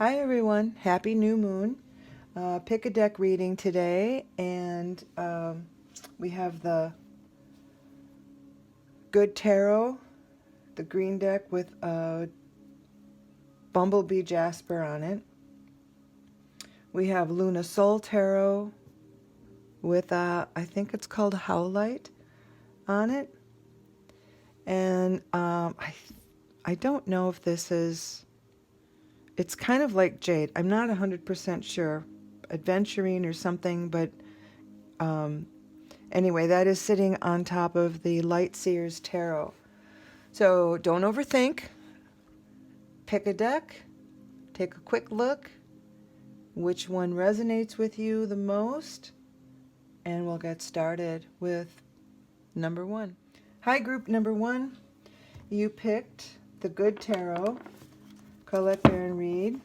Hi everyone, happy new moon. Pick a deck reading today, and we have the Good Tarot, the green deck with Bumblebee Jasper on it. We have Luna Soul Tarot with I think it's called Howlite on it. And I don't know if this is, it's kind of like Jade. I'm not 100% sure. Adventuring or something, but anyway, that is sitting on top of the Light Seers Tarot. So don't overthink. Pick a deck, take a quick look, which one resonates with you the most, and we'll get started with number one. Hi, group number one. You picked the Good Tarot, Colette Baron Reed.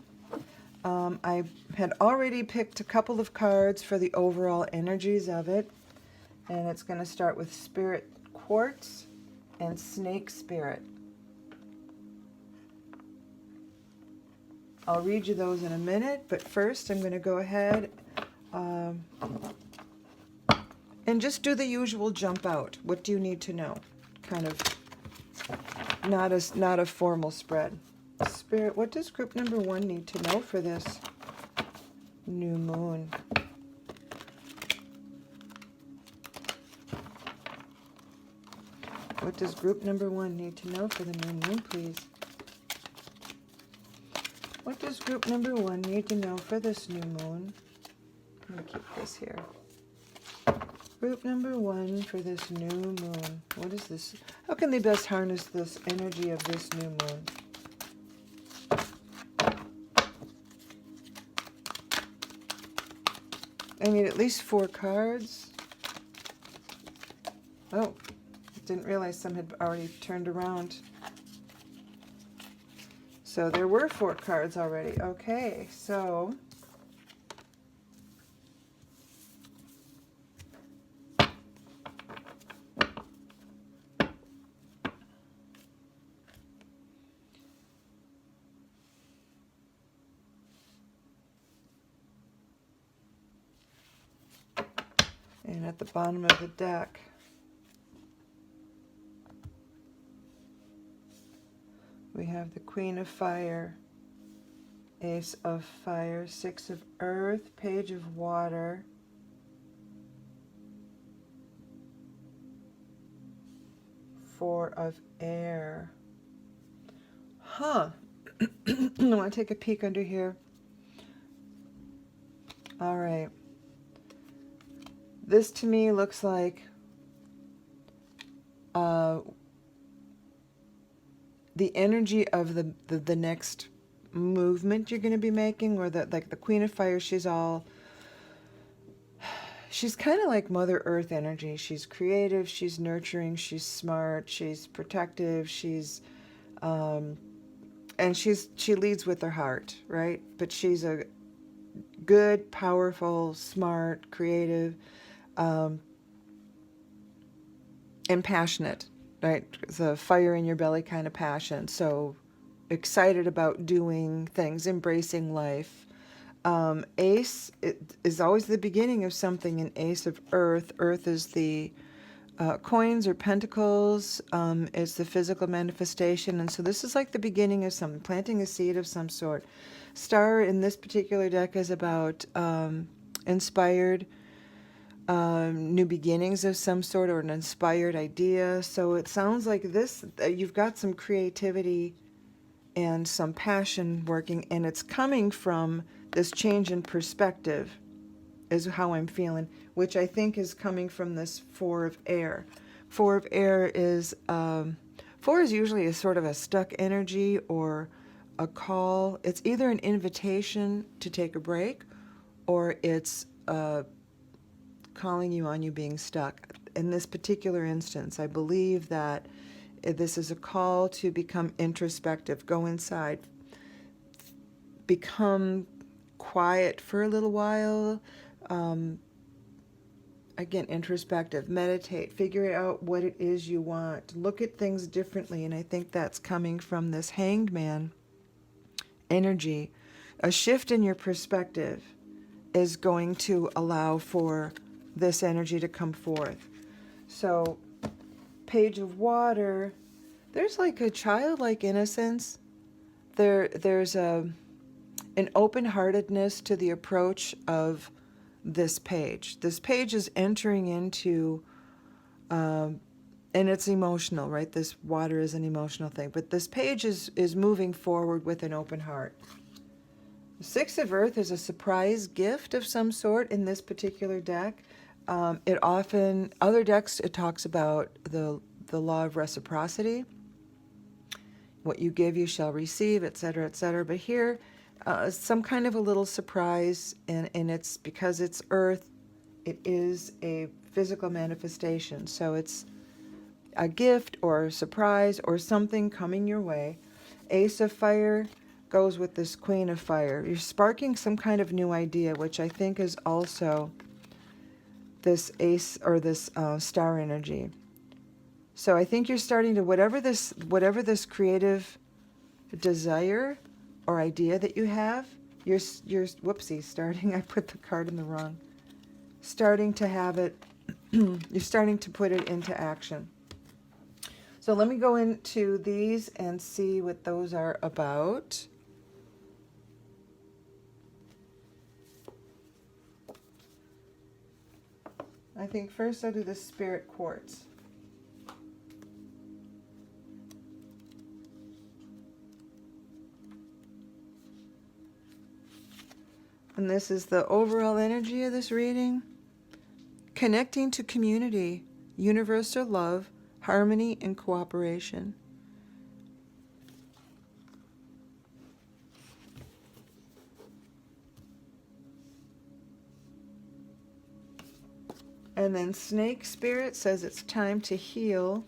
I had already picked a couple of cards for the overall energies of it, and it's going to start with Spirit Quartz and Snake Spirit. I'll read you those in a minute, but first I'm going to go ahead and just do the usual jump out. What do you need to know? Kind of not a formal spread. Spirit, what does group number one need to know for this new moon? What does group number one need to know for the new moon, please? What does group number one need to know for this new moon? I'm going to keep this here. Group number one for this new moon. What is this? How can they best harness this energy of this new moon? I need at least 4 cards. Oh, didn't realize some had already turned around. So there were 4 cards already. Okay, so and at the bottom of the deck, we have the Queen of Fire, Ace of Fire, 6 of Earth, Page of Water, Four of Air. Huh. I want to take a peek under here. All right. This to me looks like the energy of the next movement you're going to be making, or like the Queen of Fire, she's kind of like Mother Earth energy. She's creative, she's nurturing, she's smart, she's protective, and she leads with her heart, right? But she's a good, powerful, smart, creative, and passionate, right? The fire in your belly kind of passion. So excited about doing things, embracing life. Ace is always the beginning of something. An Ace of Earth. Earth is the coins or pentacles. It's the physical manifestation. And so this is like the beginning of something, planting a seed of some sort. Star in this particular deck is about inspired new beginnings of some sort, or an inspired idea. So it sounds like this, you've got some creativity and some passion working, and it's coming from this change in perspective is how I'm feeling, which I think is coming from this Four of Air. Four of Air is, 4 is usually a sort of a stuck energy or a call. It's either an invitation to take a break, or it's calling you on you being stuck. In this particular instance, I believe that this is a call to become introspective, go inside, become quiet for a little while. Again, introspective, meditate, figure out what it is you want, look at things differently. And I think that's coming from this Hanged Man energy. A shift in your perspective is going to allow for this energy to come forth. So, Page of Water, there's like a childlike innocence. There's an open-heartedness to the approach of this page. This page is entering into, and it's emotional, right? This water is an emotional thing, but this page is moving forward with an open heart. The Six of Earth is a surprise gift of some sort in this particular deck. It often, other decks, it talks about the law of reciprocity. What you give, you shall receive, etc., etc. But here, some kind of a little surprise, and it's because it's Earth, it is a physical manifestation. So it's a gift or a surprise or something coming your way. Ace of Fire goes with this Queen of Fire. You're sparking some kind of new idea, which I think is also this ace or this star energy. So I think you're starting to, whatever this creative desire or idea that you have, you're whoopsie, starting, I put the card in the wrong, starting to have it, you're starting to put it into action. So let me go into these and see what those are about. I think first I'll do the Spirit Quartz. And this is the overall energy of this reading. Connecting to community, universal love, harmony, and cooperation. And then Snake Spirit says it's time to heal.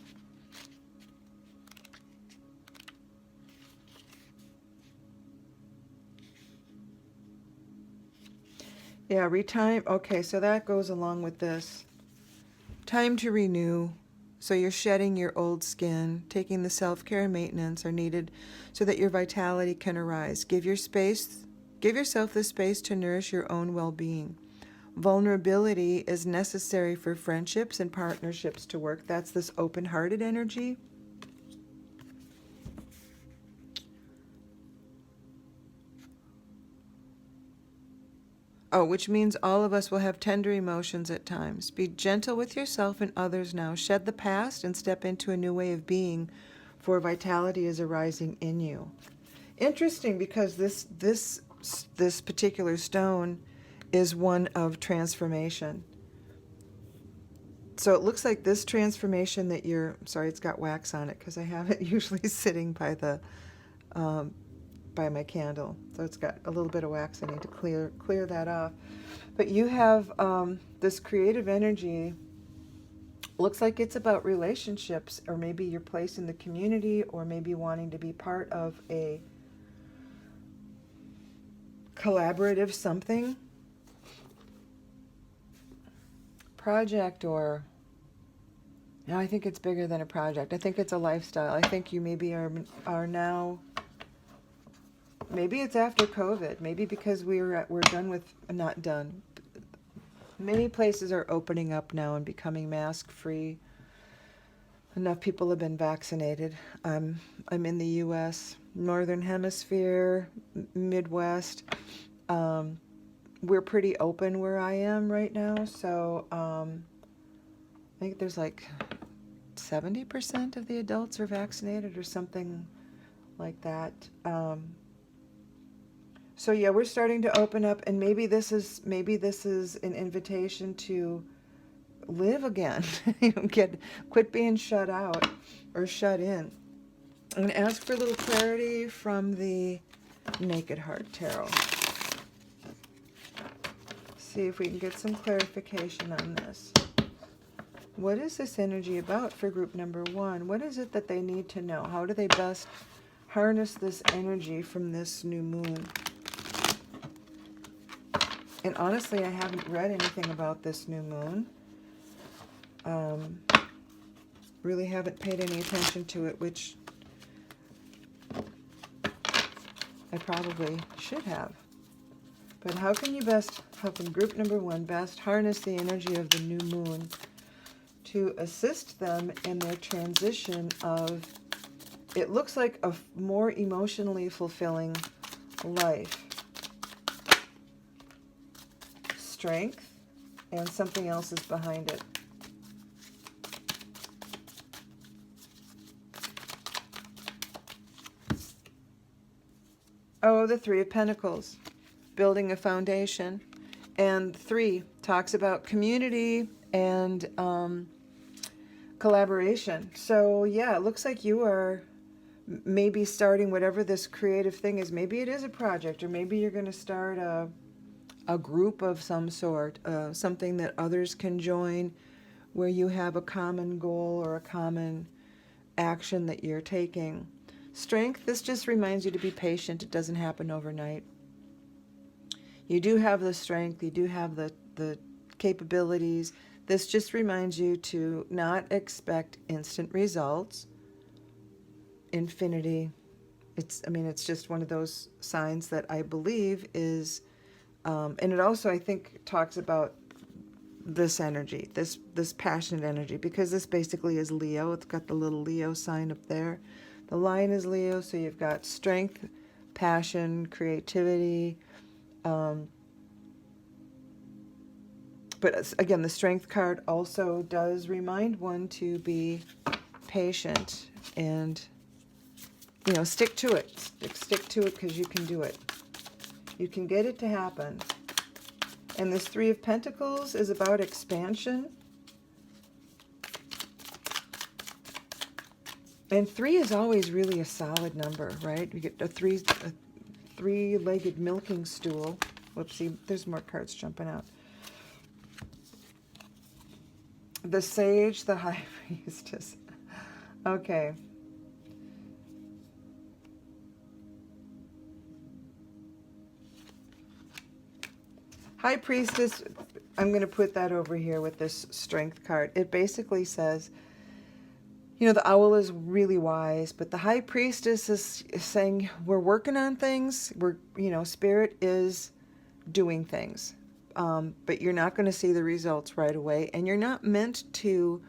Yeah, retime. Okay, so that goes along with this. Time to renew. So you're shedding your old skin. Taking the self-care and maintenance are needed so that your vitality can arise. Give yourself the space to nourish your own well-being. Vulnerability is necessary for friendships and partnerships to work. That's this open-hearted energy. Oh, which means all of us will have tender emotions at times. Be gentle with yourself and others now. Shed the past and step into a new way of being, for vitality is arising in you. Interesting, because this particular stone is one of transformation. So it looks like this transformation that you're, sorry, it's got wax on it because I have it usually sitting by the by my candle, so it's got a little bit of wax. I need to clear that off. But you have this creative energy. Looks like it's about relationships, or maybe your place in the community, or maybe wanting to be part of a collaborative something, project, or no, I think it's bigger than a project. I think it's a lifestyle. I think you maybe are now. Maybe it's after COVID. Maybe because we're done with, not done. Many places are opening up now and becoming mask-free. Enough people have been vaccinated. I'm in the U.S., Northern Hemisphere, Midwest. We're pretty open where I am right now. So I think there's like 70% of the adults are vaccinated or something like that. So yeah, we're starting to open up, and maybe this is an invitation to live again. Quit being shut out or shut in. I'm going to ask for a little clarity from the Naked Heart Tarot. See if we can get some clarification on this. What is this energy about for group number 1? What is it that they need to know? How do they best harness this energy from this new moon? And honestly, I haven't read anything about this new moon. Really haven't paid any attention to it, which I probably should have. But how can group number one best harness the energy of the new moon to assist them in their transition of, it looks like a more emotionally fulfilling life, strength, and something else is behind it. Oh, the Three of Pentacles, building a foundation. And 3 talks about community and collaboration. So yeah, it looks like you are maybe starting whatever this creative thing is. Maybe it is a project, or maybe you're going to start a group of some sort, something that others can join, where you have a common goal or a common action that you're taking. Strength, this just reminds you to be patient. It doesn't happen overnight. You do have the strength, you do have the capabilities. This just reminds you to not expect instant results. Infinity, it's just one of those signs that I believe is, and it also, I think, talks about this energy, this passionate energy, because this basically is Leo. It's got the little Leo sign up there. The line is Leo, so you've got strength, passion, creativity. But again, the strength card also does remind one to be patient and, stick to it. Stick to it, because you can do it. You can get it to happen. And this Three of Pentacles is about expansion. And 3 is always really a solid number, right? You get a three-legged milking stool. Whoopsie, there's more cards jumping out. The Sage, the High Priestess. Okay. High Priestess, I'm going to put that over here with this Strength card. It basically says, the owl is really wise, but the High Priestess is saying, we're working on things. Spirit is doing things. But you're not going to see the results right away, and you're not meant to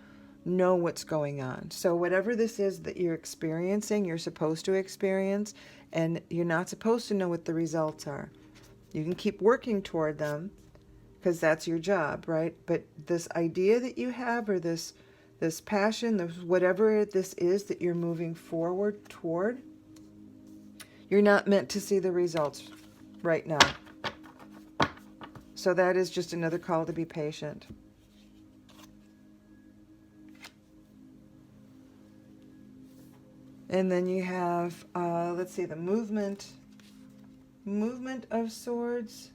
know what's going on. So whatever this is that you're experiencing, you're supposed to experience, and you're not supposed to know what the results are. You can keep working toward them, because that's your job, right? But this idea that you have, or this passion, whatever this is that you're moving forward toward, you're not meant to see the results right now. So that is just another call to be patient. And then you have, let's see, the movement of swords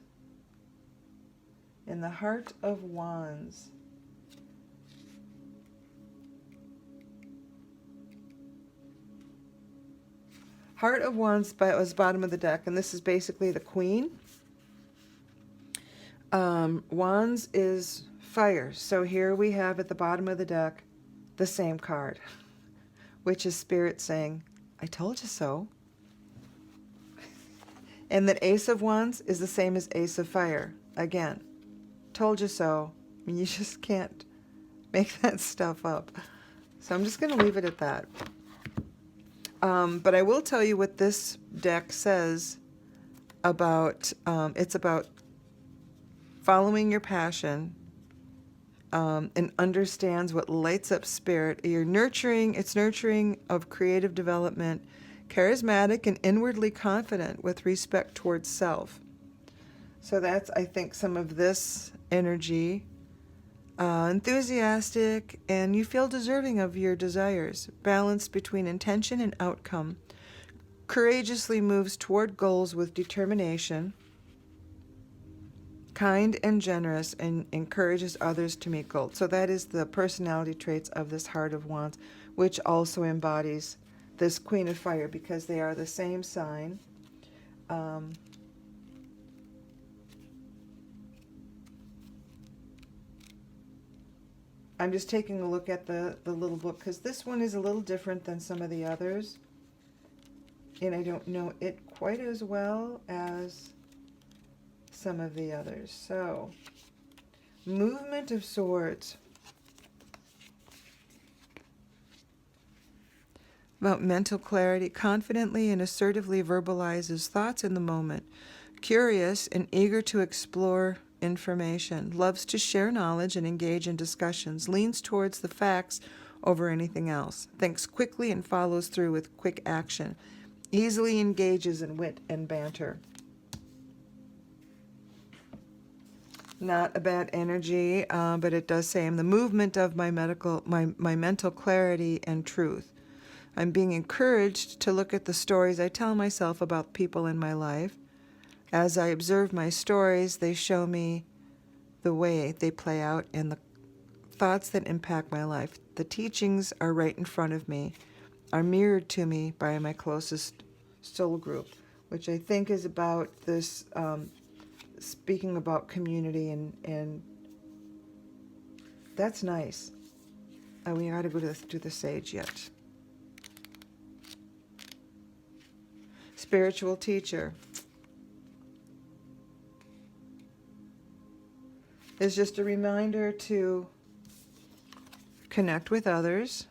and the Heart of Wands. Heart of Wands was bottom of the deck, and this is basically the Queen. Wands is fire. So here we have at the bottom of the deck the same card, which is Spirit saying, I told you so. And that Ace of Wands is the same as Ace of Fire. Again, told you so. You just can't make that stuff up. So I'm just going to leave it at that. But I will tell you what this deck says about, it's about following your passion, and understands what lights up spirit. It's nurturing of creative development, charismatic and inwardly confident with respect towards self. So that's, I think, some of this energy. Enthusiastic, and you feel deserving of your desires, balanced between intention and outcome, courageously moves toward goals with determination, kind and generous, and encourages others to meet goals. So that is the personality traits of this Heart of Wands, which also embodies this Queen of Fire, because they are the same sign. I'm just taking a look at the little book, because this one is a little different than some of the others. And I don't know it quite as well as some of the others. So, movement of swords. About mental clarity, confidently and assertively verbalizes thoughts in the moment, curious and eager to explore information, loves to share knowledge and engage in discussions, leans towards the facts over anything else, thinks quickly and follows through with quick action, easily engages in wit and banter. Not a bad energy, but it does say I'm the movement of my mental clarity and truth. I'm being encouraged to look at the stories I tell myself about people in my life. As I observe my stories, they show me the way they play out and the thoughts that impact my life. The teachings are right in front of me, are mirrored to me by my closest soul group, which I think is about this, speaking about community, and that's nice. We got to go to the sage yet. Spiritual teacher. It's just a reminder to connect with others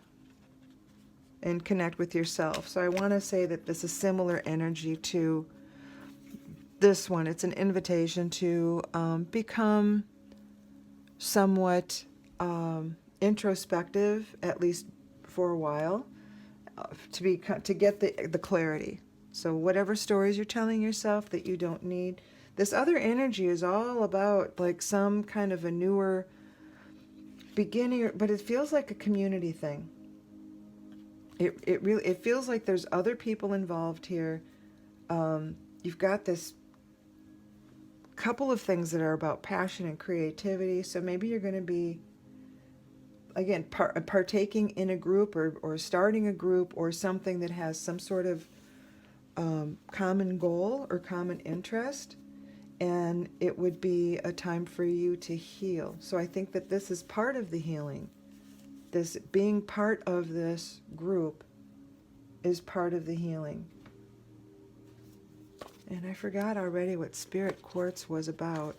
and connect with yourself. So I want to say that this is similar energy to this one. It's an invitation to become somewhat introspective, at least for a while, to get the clarity. So whatever stories you're telling yourself that you don't need, this other energy is all about like some kind of a newer beginning, but it feels like a community thing. It feels like there's other people involved here. You've got this couple of things that are about passion and creativity. So maybe you're going to be, again, partaking in a group or starting a group or something that has some sort of common goal or common interest. And it would be a time for you to heal. So I think that this is part of the healing. This being part of this group is part of the healing. And I forgot already what spirit quartz was about.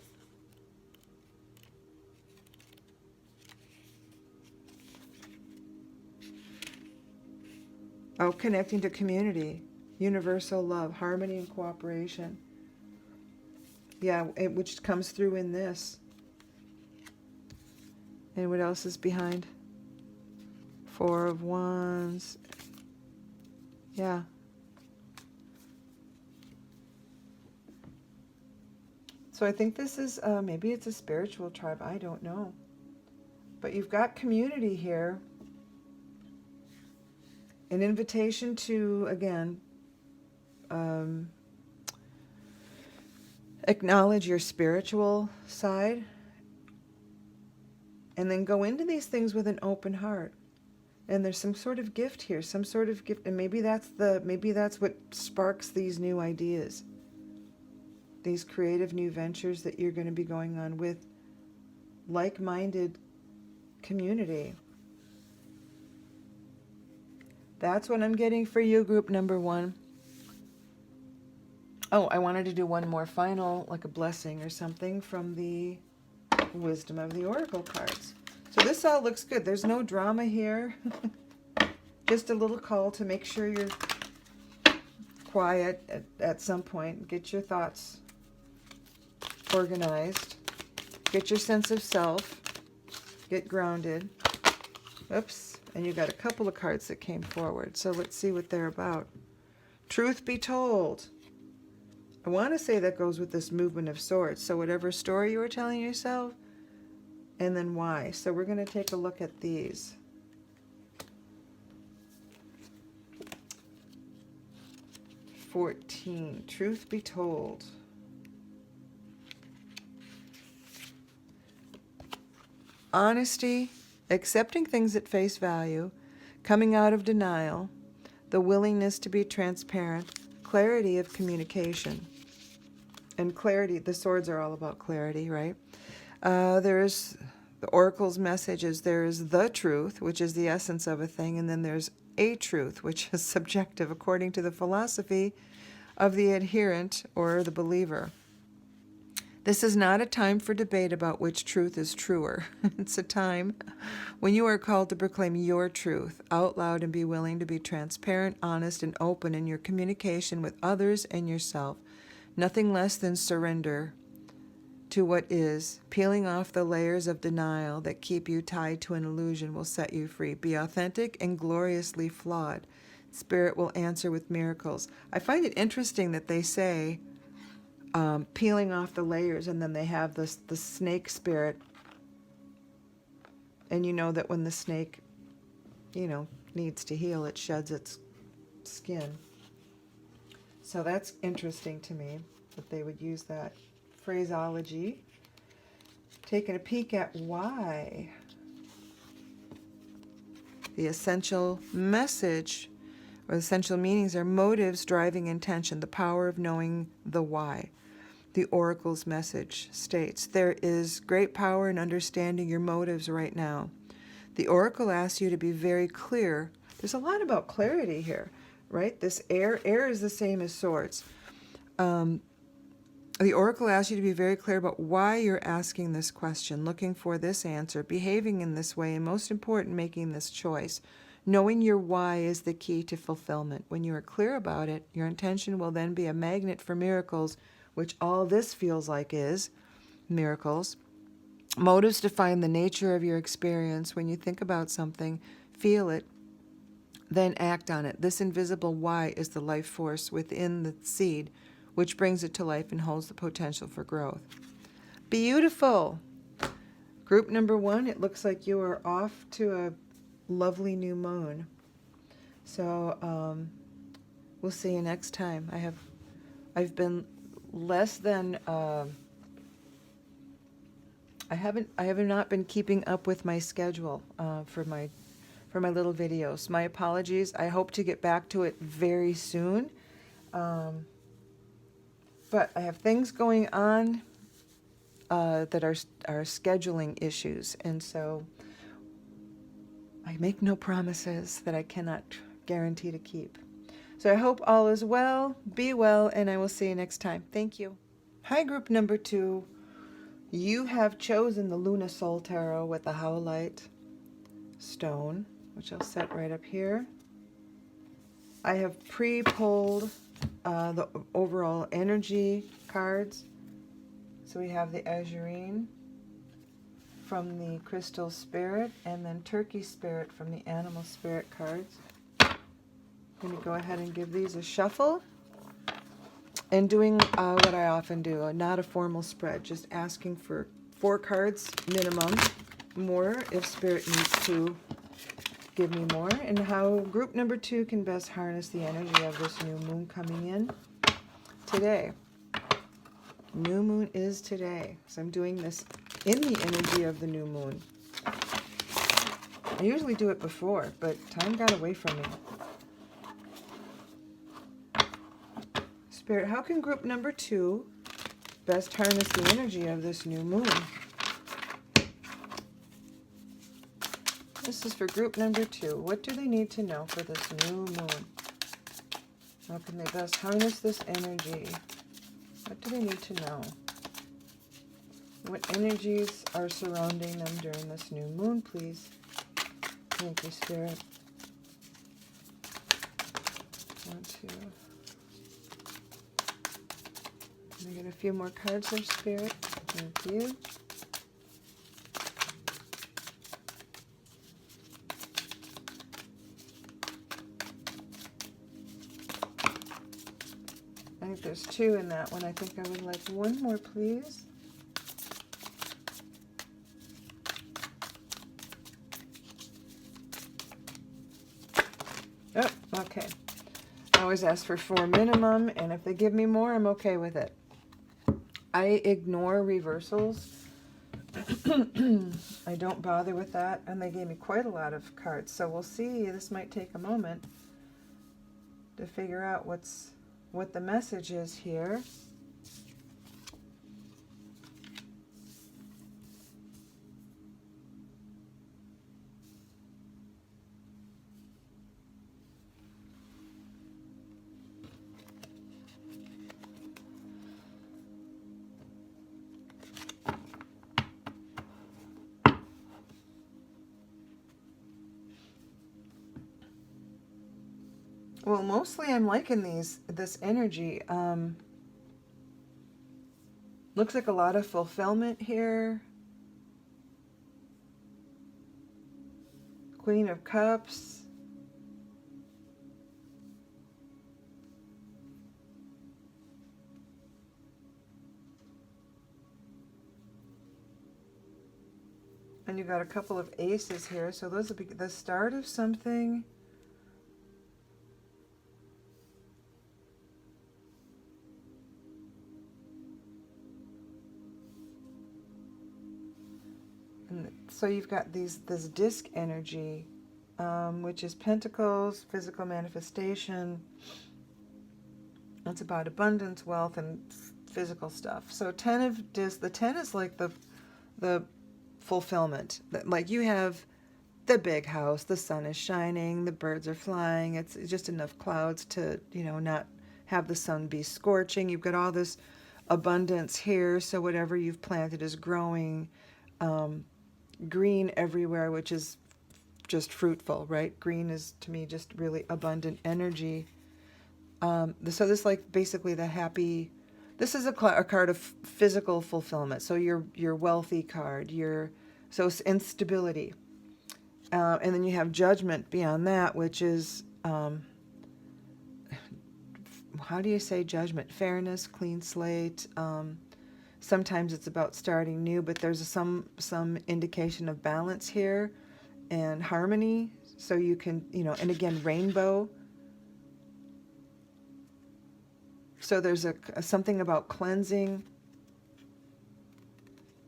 Oh, connecting to community, universal love, harmony and cooperation. Yeah, which comes through in this. And what else is behind? Four of Wands. Yeah. So I think this is, maybe it's a spiritual tribe. I don't know. But you've got community here. An invitation to, again, acknowledge your spiritual side. And then go into these things with an open heart. And there's some sort of gift here, some sort of gift, and maybe that's what sparks these new ideas, these creative new ventures that you're going to be going on with like-minded community. That's what I'm getting for you, group number 1. Oh, I wanted to do one more final, like a blessing or something from the Wisdom of the Oracle cards. So this all looks good. There's no drama here. Just a little call to make sure you're quiet at some point. Get your thoughts organized. Get your sense of self. Get grounded. Oops. And you got a couple of cards that came forward. So let's see what they're about. Truth be told. I want to say that goes with this movement of swords. So whatever story you were telling yourself, and then why. So we're going to take a look at these. Truth be told. Honesty, accepting things at face value, coming out of denial, the willingness to be transparent, clarity of communication. And clarity, the swords are all about clarity, right? There's the Oracle's messages. There's the truth, which is the essence of a thing, and then there's a truth, which is subjective according to the philosophy of the adherent or the believer. This is not a time for debate about which truth is truer. It's a time when you are called to proclaim your truth out loud and be willing to be transparent, honest, and open in your communication with others and yourself. Nothing less than surrender to what is. Peeling off the layers of denial that keep you tied to an illusion will set you free. Be authentic and gloriously flawed. Spirit will answer with miracles. I find it interesting that they say peeling off the layers, and then they have the snake spirit. And you know that when the snake, needs to heal, it sheds its skin. So that's interesting to me that they would use that phraseology. Taking a peek at why. The essential message or essential meanings are motives driving intention, the power of knowing the why. The oracle's message states, there is great power in understanding your motives right now. The oracle asks you to be very clear. There's a lot about clarity here, right? This air is the same as swords. The oracle asks you to be very clear about why you're asking this question, looking for this answer, behaving in this way, and most important, making this choice. Knowing your why is the key to fulfillment. When you are clear about it, your intention will then be a magnet for miracles, which all this feels like is miracles. Motives define the nature of your experience. When you think about something, feel it, then act on it. This invisible why is the life force within the seed, which brings it to life and holds the potential for growth. Beautiful. Group number 1, it looks like you are off to a lovely new moon. So we'll see you next time. I've been less than I have not been keeping up with my schedule for my little videos. My apologies. I hope to get back to it very soon. But I have things going on that are scheduling issues, and so I make no promises that I cannot guarantee to keep. So I hope all is well, be well, and I will see you next time. Thank you. Hi, group number 2. You have chosen the Luna Soul Tarot with the Howlite stone, which I'll set right up here. I have pre-pulled the overall energy cards. So we have the Azurine from the Crystal Spirit, and then Turkey Spirit from the Animal Spirit cards. I'm going to go ahead and give these a shuffle. And doing what I often do, not a formal spread, just asking for 4 cards minimum, more if Spirit needs to give me more, and how group number 2 can best harness the energy of this new moon coming in today. New moon is today, so I'm doing this in the energy of the new moon. I usually do it before, but time got away from me. Spirit, how can group number 2 best harness the energy of this new moon? This is for group number 2. What do they need to know for this new moon? How can they best harness this energy? What do they need to know? What energies are surrounding them during this new moon, please? Thank you, Spirit. 1, 2. Can I get a few more cards there, Spirit? Thank you. I think there's 2 in that one. I think I would like 1 more, please. Oh, okay. I always ask for 4 minimum, and if they give me more, I'm okay with it. I ignore reversals. I don't bother with that, and they gave me quite a lot of cards. So we'll see. This might take a moment to figure out what the message is here. Well, mostly I'm liking this energy. Looks like a lot of fulfillment here. Queen of Cups. And you got a couple of aces here, so those will be the start of something. And so you've got this disc energy, which is Pentacles, physical manifestation. It's about abundance, wealth, and physical stuff. So 10 of disc, the 10 is like the fulfillment. Like you have the big house, the sun is shining, the birds are flying. It's just enough clouds to, not have the sun be scorching. You've got all this abundance here, so whatever you've planted is growing. Green everywhere, which is just fruitful, right? Green is, to me, just really abundant energy. So this, like, basically the happy. This is a card of physical fulfillment. So your wealthy card. So it's instability. And then you have judgment beyond that, which is, how do you say judgment? Fairness, clean slate. Sometimes it's about starting new, but there's some indication of balance here and harmony. So you can, and again, rainbow. So there's something about cleansing.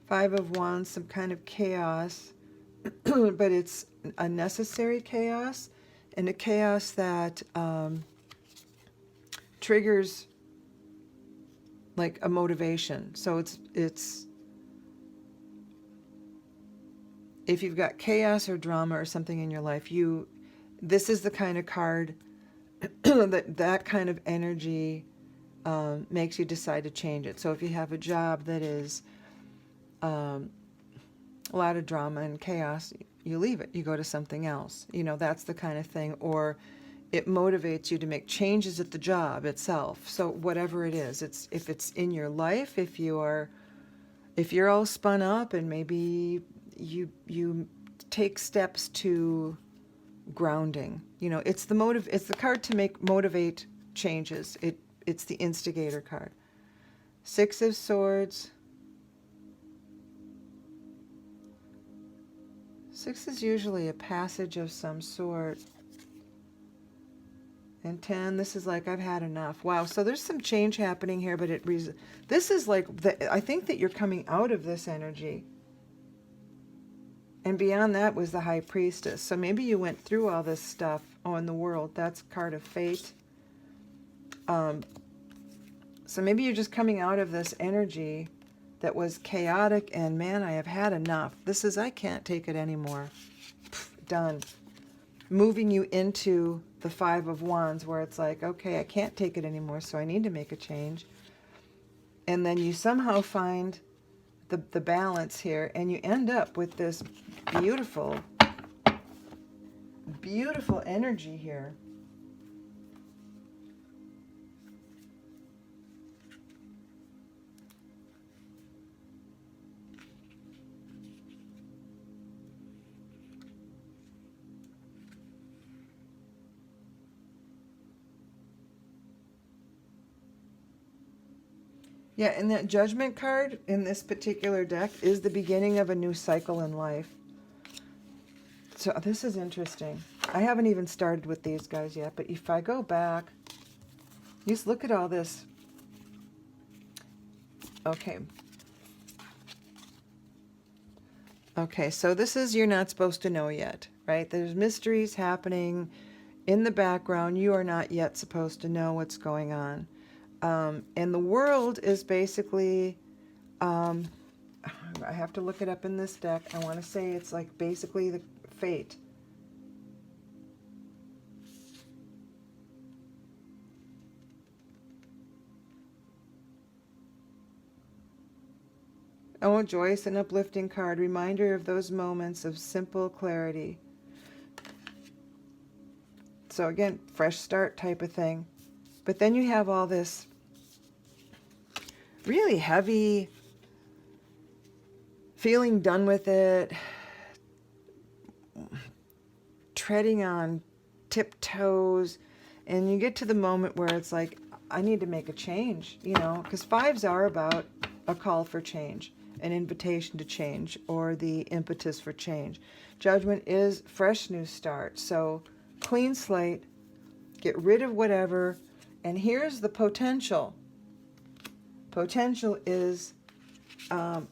5 of Wands, some kind of chaos, but it's a necessary chaos, and a chaos that triggers like a motivation. So it's if you've got chaos or drama or something in your life, this is the kind of card that kind of energy makes you decide to change it. So if you have a job that is a lot of drama and chaos, you leave it. You go to something else. That's the kind of thing. Or it motivates you to make changes at the job itself. So whatever it is, if it's in your life, if you're all spun up and maybe you take steps to grounding. It's the card to motivate changes. It's the instigator card. 6 of Swords. 6 is usually a passage of some sort. And 10, this is like, I've had enough. Wow, so there's some change happening here, but this is like, I think that you're coming out of this energy. And beyond that was the High Priestess. So maybe you went through all this stuff. Oh, in the World, that's card of fate. So maybe you're just coming out of this energy that was chaotic, and man, I have had enough. I can't take it anymore. Done. Moving you into the 5 of Wands, where it's like, okay, I can't take it anymore, so I need to make a change. And then you somehow find the balance here, and you end up with this beautiful, beautiful energy here. Yeah, and that Judgment card in this particular deck is the beginning of a new cycle in life. So this is interesting. I haven't even started with these guys yet, but if I go back, just look at all this. Okay. Okay, so this is you're not supposed to know yet, right? There's mysteries happening in the background. You are not yet supposed to know what's going on. And the World is basically, I have to look it up in this deck. I want to say it's like basically the fate. Oh, joyous and uplifting card. Reminder of those moments of simple clarity. So again, fresh start type of thing. But then you have all this really heavy feeling done with it, treading on tiptoes, and you get to the moment where it's like, I need to make a change, you know, because fives are about a call for change, an invitation to change, or the impetus for change. Judgment is fresh new start. So clean slate, get rid of whatever, and here's the potential. Potential is, I'm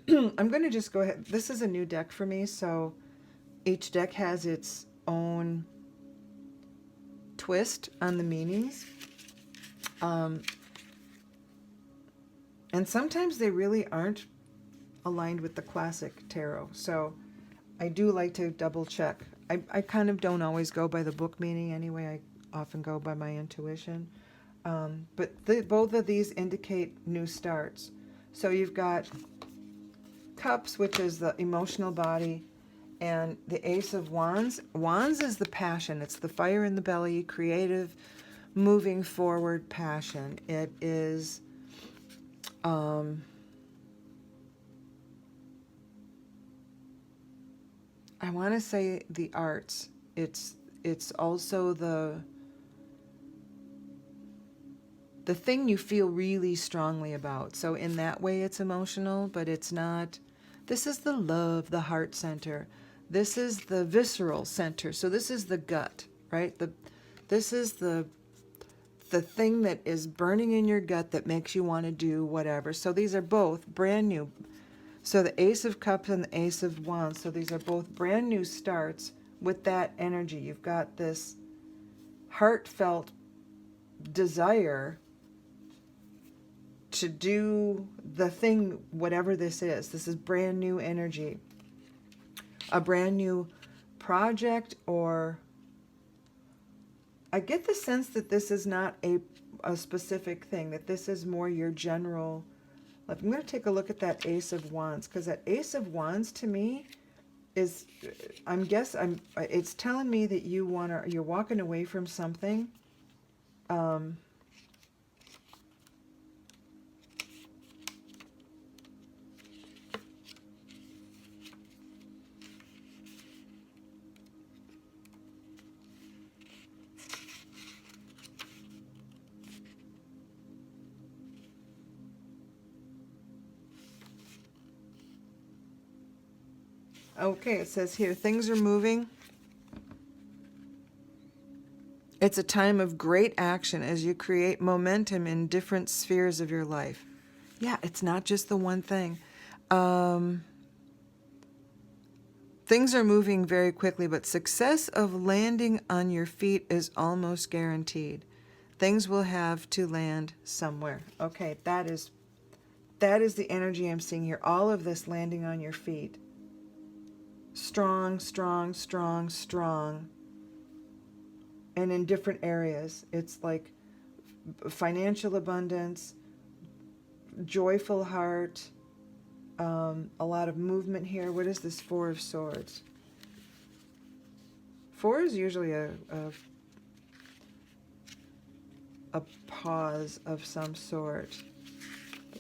going to just go ahead. This is a new deck for me, so each deck has its own twist on the meanings. And sometimes they really aren't aligned with the classic tarot. So I do like to double check. I kind of don't always go by the book meaning anyway. I often go by my intuition. But both of these indicate new starts. So you've got Cups, which is the emotional body, and the Ace of Wands. Wands is the passion. It's the fire in the belly, creative, moving forward passion. It is I want to say the arts. It's also the thing you feel really strongly about. So in that way it's emotional, but it's not. This is the love, the heart center. This is the visceral center. So this is the gut, right? This is the thing that is burning in your gut that makes you want to do whatever. So these are both brand new. So the Ace of Cups and the Ace of Wands. So these are both brand new starts with that energy. You've got this heartfelt desire to do the thing, whatever this is. This is brand new energy. A brand new project, or I get the sense that this is not a specific thing, that this is more your general. I'm going to take a look at that Ace of Wands, because that Ace of Wands to me is, it's telling me that you're walking away from something. Okay, it says here, things are moving. It's a time of great action as you create momentum in different spheres of your life. Yeah, it's not just the one thing. Things are moving very quickly, but success of landing on your feet is almost guaranteed. Things will have to land somewhere. Okay, that is the energy I'm seeing here. All of this landing on your feet. Strong, strong, strong, strong. And in different areas. It's like financial abundance, joyful heart, a lot of movement here. What is this Four of Swords? Four is usually a pause of some sort.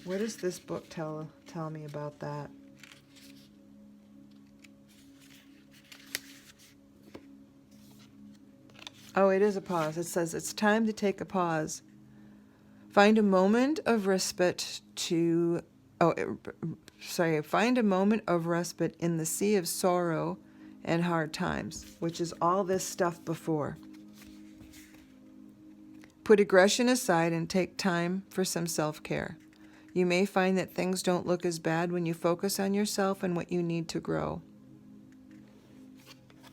What does this book tell me about that? Oh, it is a pause. It says it's time to take a pause. Find a moment of respite find a moment of respite in the sea of sorrow and hard times, which is all this stuff before. Put aggression aside and take time for some self-care. You may find that things don't look as bad when you focus on yourself and what you need to grow.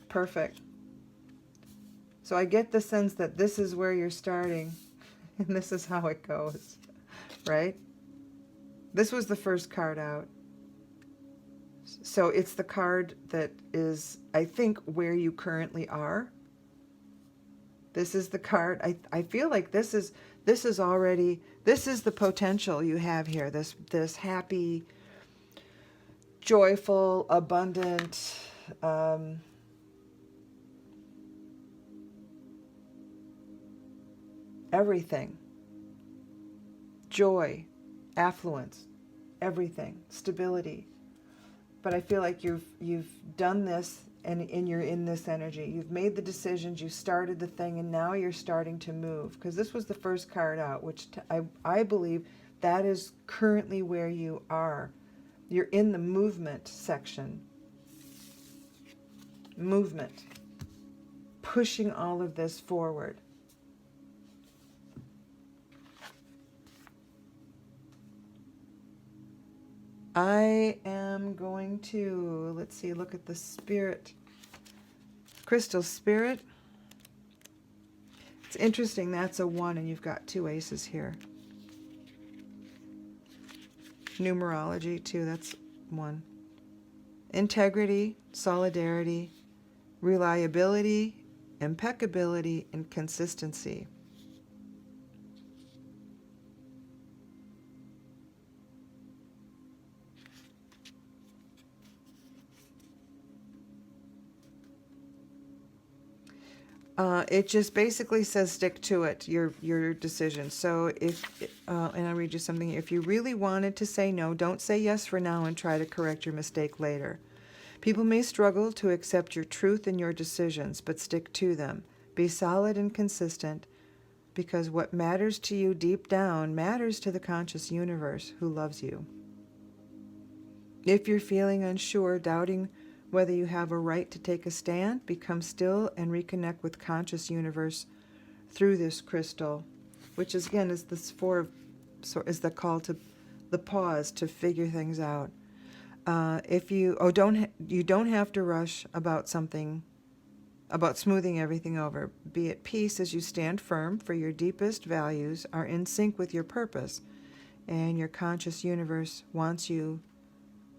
Perfect. So I get the sense that this is where you're starting, and this is how it goes, right? This was the first card out. So it's the card that is, I think, where you currently are. This is the card. I feel like this is the potential you have here. This happy, joyful, abundant, everything. Joy, affluence, everything, stability. But I feel like you've done this, and you're in this energy. You've made the decisions, you started the thing, and now you're starting to move. Because this was the first card out, which I believe that is currently where you are. You're in the movement section. Movement. Pushing all of this forward. I am going to, let's see, look at the spirit. Crystal spirit. It's interesting, that's a 1 and you've got 2 aces here. Numerology too, that's 1. Integrity, solidarity, reliability, impeccability, and consistency. It just basically says stick to it, your decision. So if, and I'll read you something. If you really wanted to say no, don't say yes for now and try to correct your mistake later. People may struggle to accept your truth and your decisions, but stick to them. Be solid and consistent, because what matters to you deep down matters to the conscious universe who loves you. If you're feeling unsure, doubting whether you have a right to take a stand, become still and reconnect with conscious universe through this crystal, which is, again, is this is the call to the pause to figure things out. If you you don't have to rush about something, about smoothing everything over. Be at peace as you stand firm, for your deepest values are in sync with your purpose, and your conscious universe wants you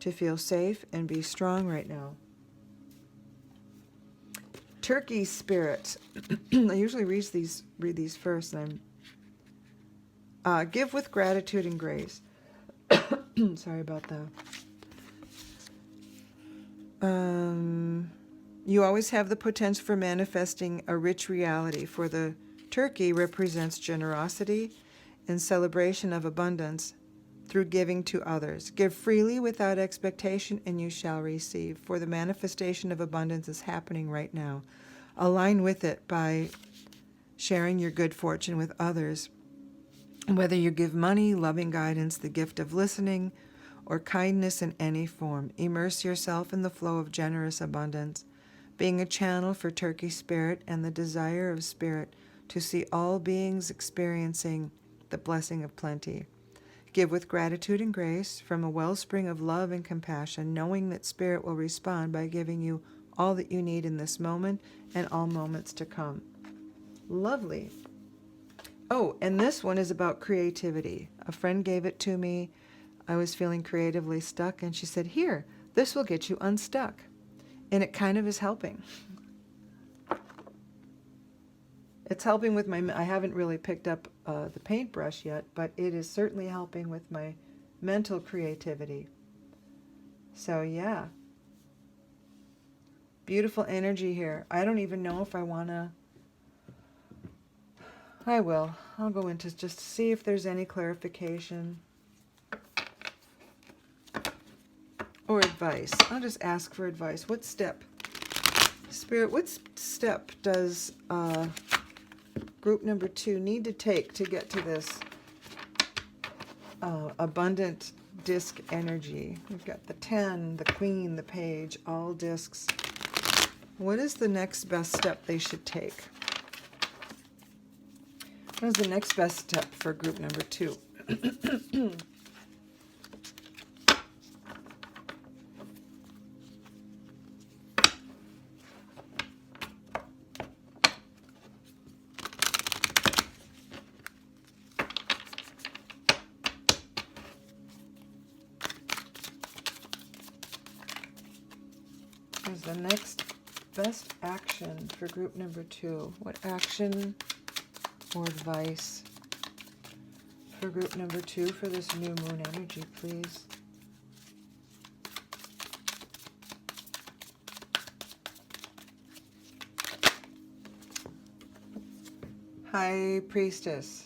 to feel safe and be strong right now. Turkey spirit. I usually read these first, and give with gratitude and grace. Sorry about that. You always have the potential for manifesting a rich reality, for the turkey represents generosity and celebration of abundance through giving to others. Give freely without expectation, and you shall receive, for the manifestation of abundance is happening right now. Align with it by sharing your good fortune with others. Whether you give money, loving guidance, the gift of listening, or kindness in any form, immerse yourself in the flow of generous abundance, being a channel for turkey spirit and the desire of spirit to see all beings experiencing the blessing of plenty. Give with gratitude and grace from a wellspring of love and compassion, knowing that spirit will respond by giving you all that you need in this moment and all moments to come. Lovely. Oh, and this one is about creativity. A friend gave it to me. I was feeling creatively stuck, and she said, "Here, this will get you unstuck." And it kind of is helping. It's helping with I haven't really picked up the paintbrush yet, but it is certainly helping with my mental creativity. So yeah. Beautiful energy here. I don't even know if I want to... I will. I'll go into just to see if there's any clarification or advice. I'll just ask for advice. What step? Spirit, what step does group number 2 need to take to get to this abundant disc energy? We've got the 10, the Queen, the Page, all discs. What is the next best step they should take? What is the next best step for group number 2? What is the next best action for group number 2? What action or advice for group number 2 for this new moon energy, please? High Priestess.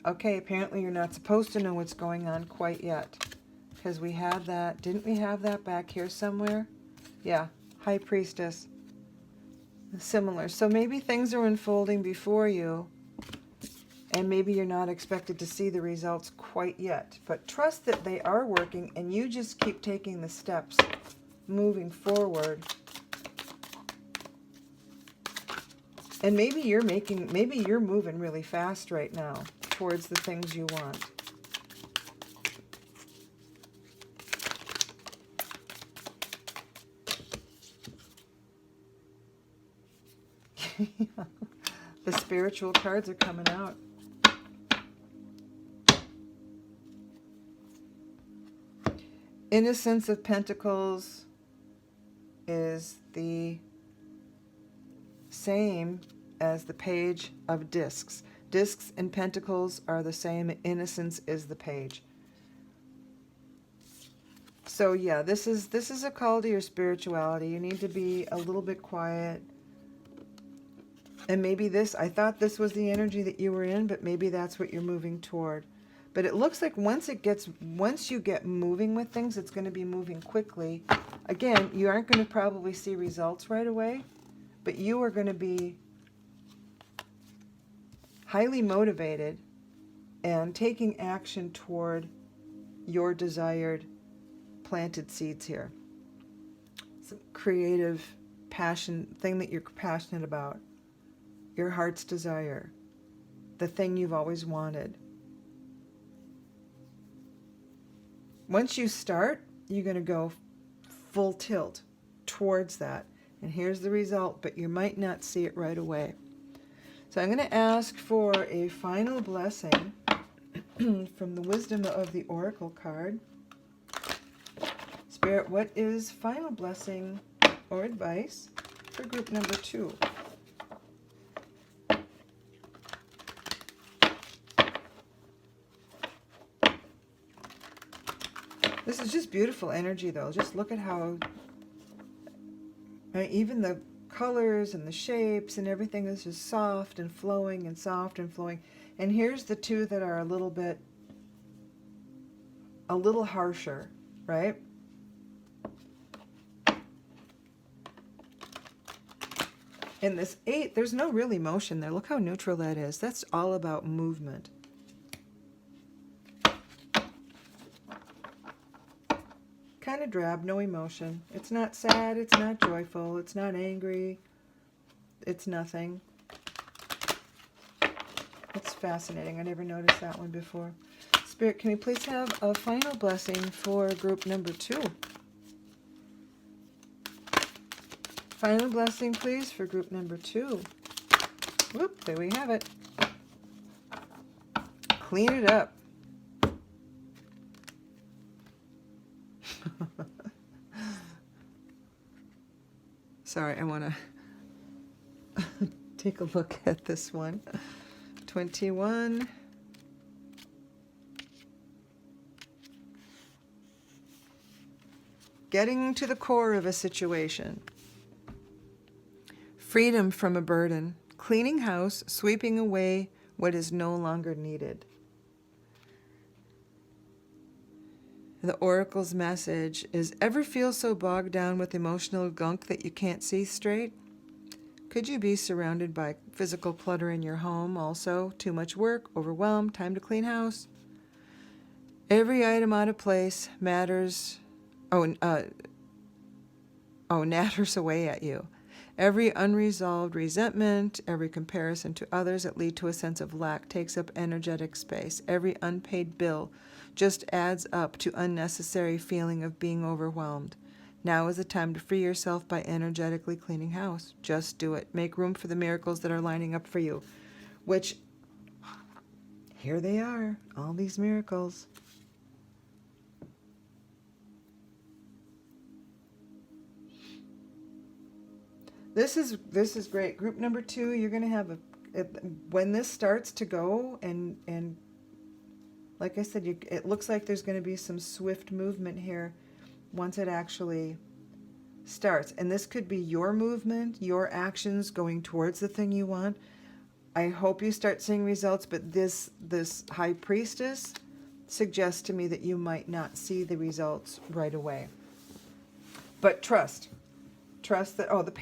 Okay, apparently you're not supposed to know what's going on quite yet. Because we had that, didn't we have that back here somewhere? Yeah, High Priestess. Similar. So maybe things are unfolding before you, and maybe you're not expected to see the results quite yet. But trust that they are working, and you just keep taking the steps, moving forward. And maybe you're moving really fast right now towards the things you want. The spiritual cards are coming out. Innocence of Pentacles is the same as the Page of Discs. Discs and Pentacles are the same. Innocence is the Page. So yeah, this is a call to your spirituality. You need to be a little bit quiet. And maybe I thought this was the energy that you were in, but maybe that's what you're moving toward. But it looks like once you get moving with things, it's going to be moving quickly. Again, you aren't going to probably see results right away, but you are going to be highly motivated and taking action toward your desired planted seeds here. Some creative passion, thing that you're passionate about, your heart's desire, the thing you've always wanted. Once you start, you're going to go full tilt towards that. And here's the result, but you might not see it right away. So I'm going to ask for a final blessing from the Wisdom of the Oracle card. Spirit, what is final blessing or advice for group number 2? This is just beautiful energy, though. Just look at how even the colors and the shapes and everything is just soft and flowing and soft and flowing. And here's the two that are a little harsher, right? In this 8, there's no real emotion there. Look how neutral that is. That's all about movement. Kind of drab, no emotion. It's not sad, it's not joyful, it's not angry, it's nothing. It's fascinating. I never noticed that one before. Spirit, can we please have a final blessing for group number 2? Final blessing, please, for group number 2. Whoop, there we have it. Clean it up. Sorry, I want to take a look at this one. 21. Getting to the core of a situation. Freedom from a burden. Cleaning house, sweeping away what is no longer needed. The Oracle's message is, ever feel so bogged down with emotional gunk that you can't see straight? Could you be surrounded by physical clutter in your home also? Too much work, overwhelmed, time to clean house? Every item out of place natters away at you. Every unresolved resentment, every comparison to others that lead to a sense of lack takes up energetic space. Every unpaid bill just adds up to unnecessary feeling of being overwhelmed. Now is the time to free yourself by energetically cleaning house. Just do it. Make room for the miracles that are lining up for you. Which, here they are, all these miracles. This is great. Group number 2, you're going to have when this starts to go, and like I said, it looks like there's going to be some swift movement here once it actually starts. And this could be your movement, your actions going towards the thing you want, I hope you start seeing results, but this high priestess suggests to me that you might not see the results right away. But trust that, oh, the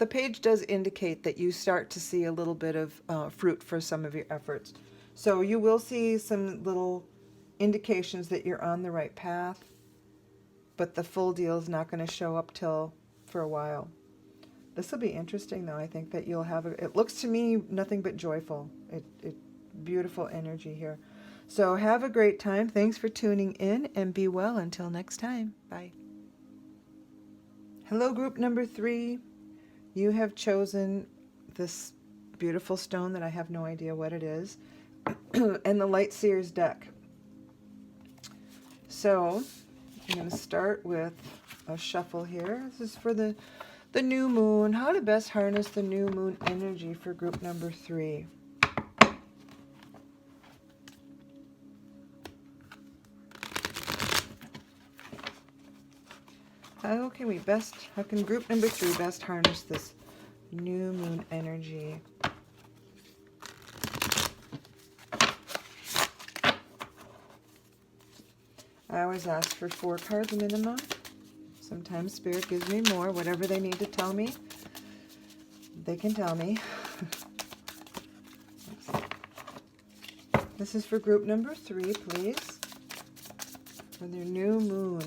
page does indicate that you start to see a little bit of fruit for some of your efforts. So you will see some little indications that you're on the right path, but the full deal is not going to show up till for a while. This will be interesting, though. I think that you'll have it looks to me nothing but joyful. It beautiful energy here. So have a great time. Thanks for tuning in, and be well until next time. Bye. Hello, group number 3. You have chosen this beautiful stone that I have no idea what it is, and the Light Seers deck. So I'm going to start with a shuffle here. This is for the new moon. How to best harness the new moon energy for group number 3. How can group number 3 best harness this new moon energy? I always ask for 4 cards minimum. Sometimes Spirit gives me more. Whatever they need to tell me, they can tell me. This is for group number 3, please. For their new moon.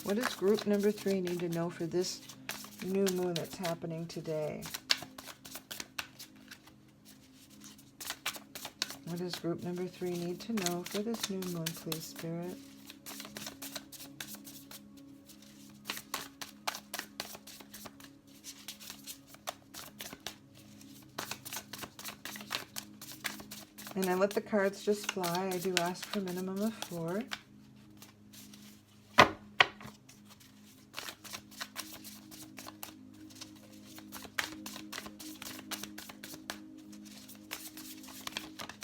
What does group number 3 need to know for this new moon that's happening today? What does group number 3 need to know for this new moon, please, Spirit? And I let the cards just fly. I do ask for a minimum of 4.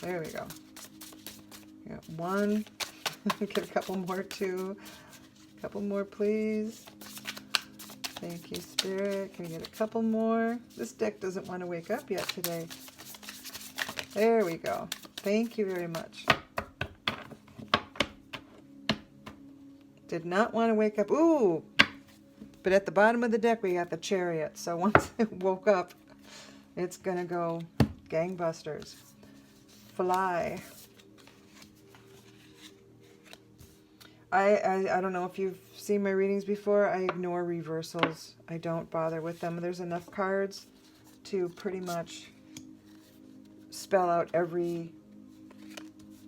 There we go. Got 1. Get a couple more, 2. A couple more, please. Thank you, Spirit. Can we get a couple more? This deck doesn't want to wake up yet today. There we go. Thank you very much. Did not want to wake up. Ooh! But at the bottom of the deck, we got the Chariot. So once it woke up, it's going to go gangbusters. Fly. I don't know if you've seen my readings before. I ignore reversals. I don't bother with them. There's enough cards to pretty much spell out every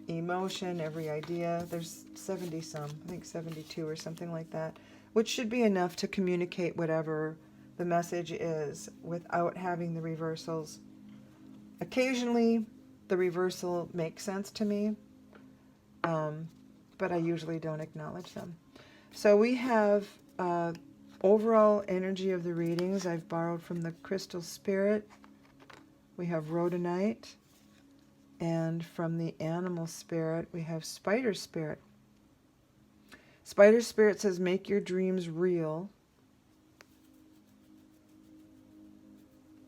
emotion, every idea. There's 70 some, I think 72 or something like that, which should be enough to communicate whatever the message is without having the reversals. Occasionally the reversal makes sense to me, but I usually don't acknowledge them. So we have overall energy of the readings. I've borrowed from the Crystal Spirit. We have Rhodonite. And from the Animal Spirit, we have Spider Spirit. Spider Spirit says, make your dreams real.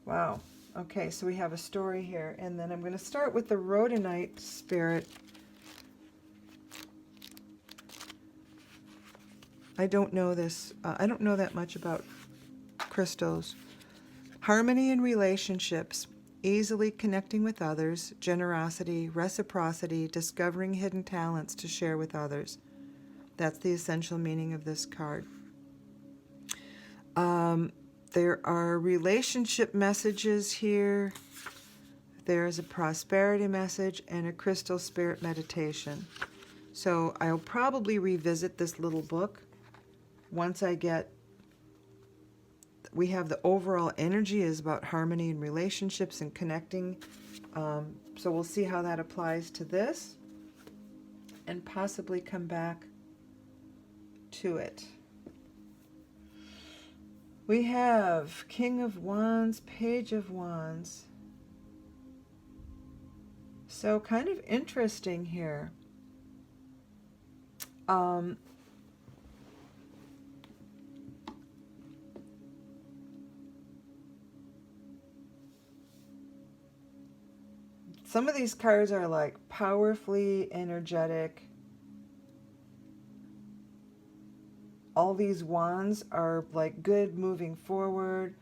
Wow. Okay, so we have a story here. And then I'm going to start with the Rhodonite Spirit. I don't know this. I don't know that much about crystals. Harmony in relationships. Easily connecting with others, generosity, reciprocity, discovering hidden talents to share with others. That's the essential meaning of this card. There are relationship messages here. There's a prosperity message and a Crystal Spirit meditation. So I'll probably revisit this little book once I get. We have the overall energy is about harmony in relationships and connecting. So we'll see how that applies to this and possibly come back to it. We have King of Wands, Page of Wands. So kind of interesting here. Some of these cards are like powerfully energetic. All these wands are like good moving forward,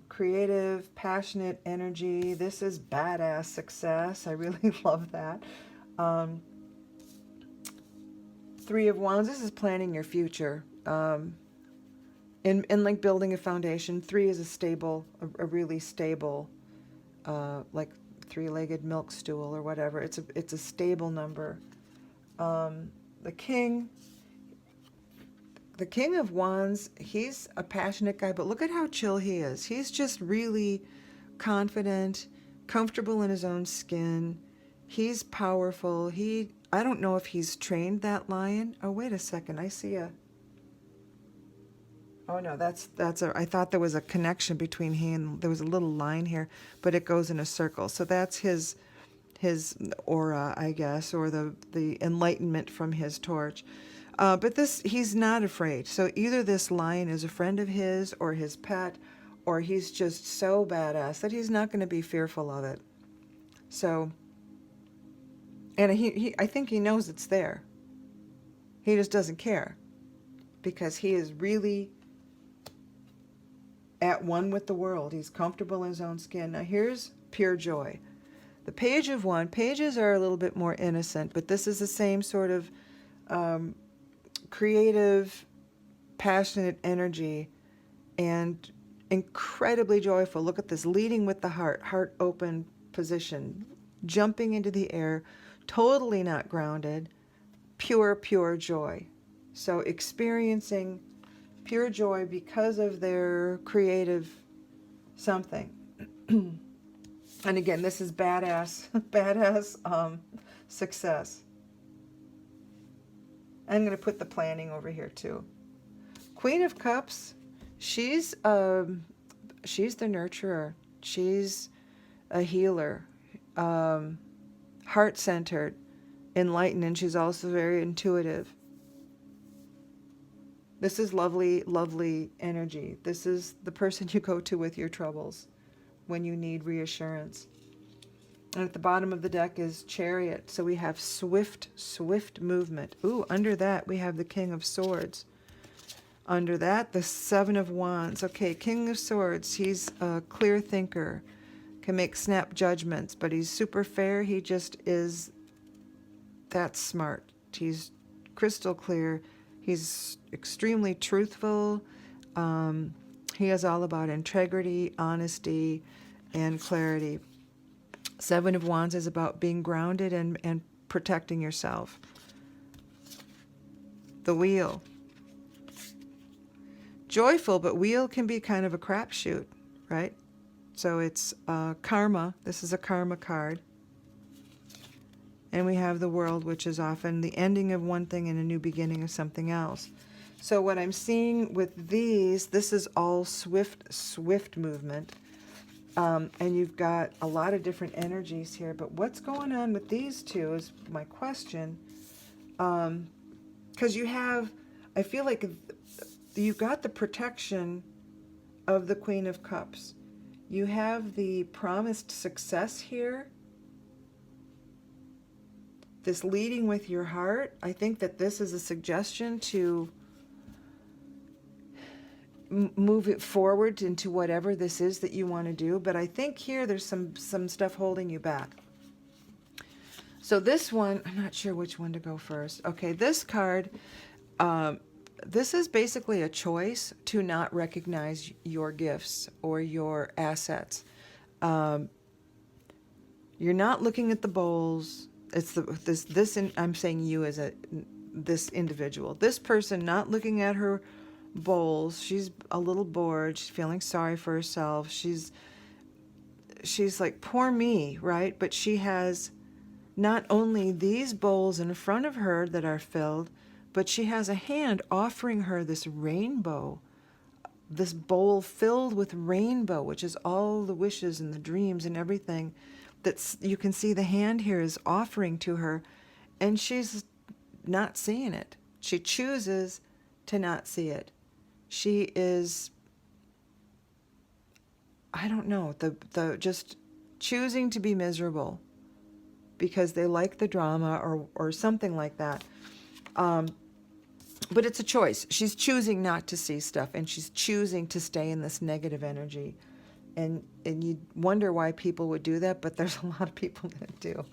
creative, passionate energy. This is badass success. I really love that. Um, Three of Wands, this is planning your future. In like building a foundation. Three is a stable, a really stable, like three-legged milk stool or whatever. It's a stable number. Um, the King, the King of Wands, he's a passionate guy, but look at how chill he is. He's just really confident, comfortable in his own skin. He's powerful. I don't know if he's trained that lion. Oh, wait a second. I see a, oh no, I thought there was a connection between he and, there was a little line here, but it goes in a circle. So that's his aura, I guess, or the enlightenment from his torch. But he's not afraid. So either this lion is a friend of his or his pet, or he's just so badass that he's not going to be fearful of it. So, and I think he knows it's there. He just doesn't care because he is really at one with the world. He's comfortable in his own skin. Now here's pure joy. The Page of Wands. Pages are a little bit more innocent, but this is the same sort of creative, passionate energy and incredibly joyful. Look at this, leading with the heart open position, jumping into the air, totally not grounded, pure joy. So experiencing pure joy because of their creative something. And again, this is badass success. I'm going to put the planning over here too. Queen of Cups, she's the nurturer. She's a healer, heart-centered, enlightened, and she's also very intuitive. This is lovely, lovely energy. This is the person you go to with your troubles when you need reassurance. And at the bottom of the deck is Chariot. So we have swift movement. Ooh, under that we have the King of Swords. Under that, the Seven of Wands. Okay, King of Swords, he's a clear thinker, can make snap judgments, but he's super fair. He just is that smart. He's crystal clear. He's extremely truthful. He is all about integrity, honesty, and clarity. Seven of Wands is about being grounded and protecting yourself. The Wheel. Joyful, but Wheel can be kind of a crapshoot, right? So it's karma. This is a karma card. And we have the World, which is often the ending of one thing and a new beginning of something else. So what I'm seeing with these, this is all swift movement. And you've got a lot of different energies here. But what's going on with these two is my question. Because you have, I feel like you've got the protection of the Queen of Cups. You have the promised success here. This leading with your heart. I think that this is a suggestion to move it forward into whatever this is that you want to do. But I think here there's some stuff holding you back. So this one, I'm not sure which one to go first. Okay, this card, this is basically a choice to not recognize your gifts or your assets. You're not looking at the bowls. It's I'm saying you as this individual. This person not looking at her bowls. She's a little bored. She's feeling sorry for herself. She's like, poor me, right? But she has not only these bowls in front of her that are filled, but she has a hand offering her this rainbow, this bowl filled with rainbow, which is all the wishes and the dreams and everything you can see the hand here is offering to her, and she's not seeing it. She chooses to not see it. She is, I don't know, just choosing to be miserable because they like the drama or something like that. But it's a choice. She's choosing not to see stuff, and she's choosing to stay in this negative energy. And you wonder why people would do that, but there's a lot of people that do.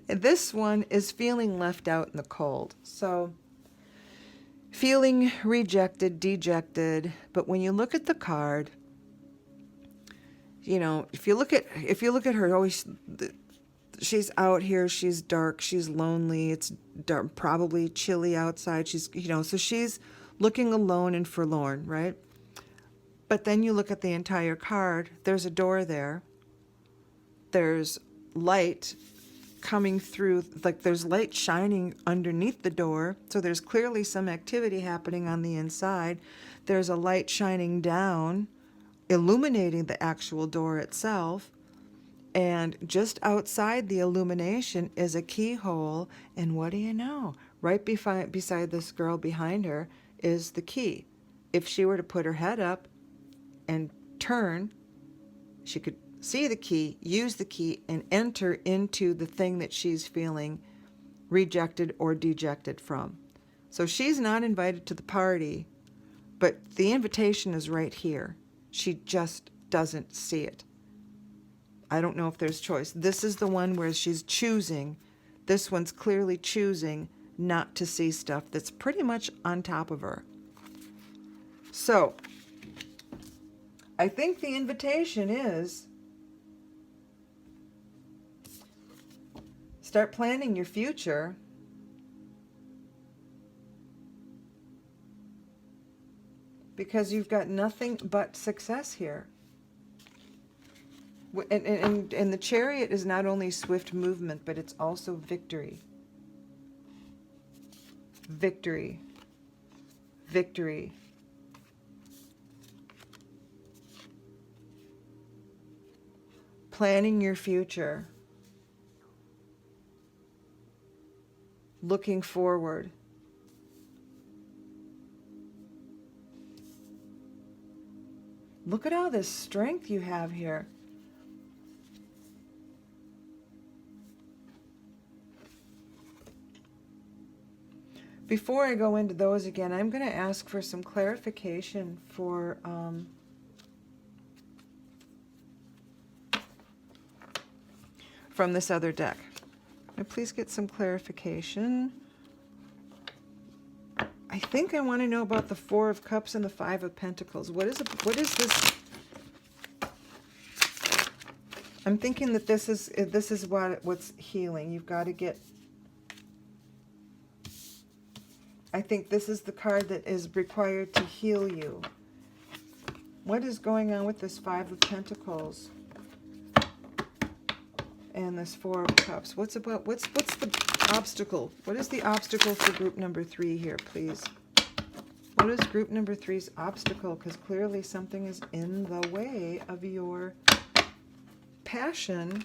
And this one is feeling left out in the cold. So feeling rejected, dejected. But when you look at the card, you know, if you look at her, always she's out here, she's dark, she's lonely, it's dark, probably chilly outside. She's, you know, so she's looking alone and forlorn, right? But then you look at the entire card, there's a door there. There's light coming through, like there's light shining underneath the door. So there's clearly some activity happening on the inside. There's a light shining down, illuminating the actual door itself. And just outside the illumination is a keyhole. And what do you know? Right beside this girl behind her is the key. If she were to put her head up and turn, she could see the key, use the key, and enter into the thing that she's feeling rejected or dejected from. So she's not invited to the party, but the invitation is right here. She just doesn't see it. I don't know if there's choice. This is the one where she's choosing. This one's clearly choosing not to see stuff that's pretty much on top of her. So, I think the invitation is start planning your future. Because you've got nothing but success here. And the Chariot is not only swift movement, but it's also victory. Victory. Victory. Planning your future. Looking forward. Look at all this strength you have here. Before I go into those again, I'm going to ask for some clarification for from this other deck. Now, please get some clarification. I think I want to know about the Four of Cups and the Five of Pentacles. What is this? I'm thinking that this is what's healing. You've got to get. I think this is the card that is required to heal you. What is going on with this Five of Pentacles and this Four of Cups? What's the obstacle? What is the obstacle for group number 3 here, please? What is group number 3's obstacle? Because clearly something is in the way of your passion.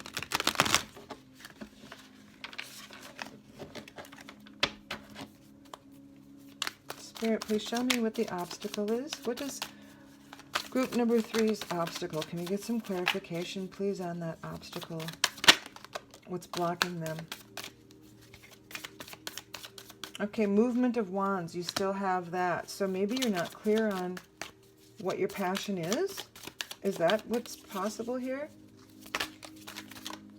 Spirit, please show me what the obstacle is. What is group number 3's obstacle? Can you get some clarification, please, on that obstacle? What's blocking them? Okay, movement of wands. You still have that. So maybe you're not clear on what your passion is. Is that what's possible here?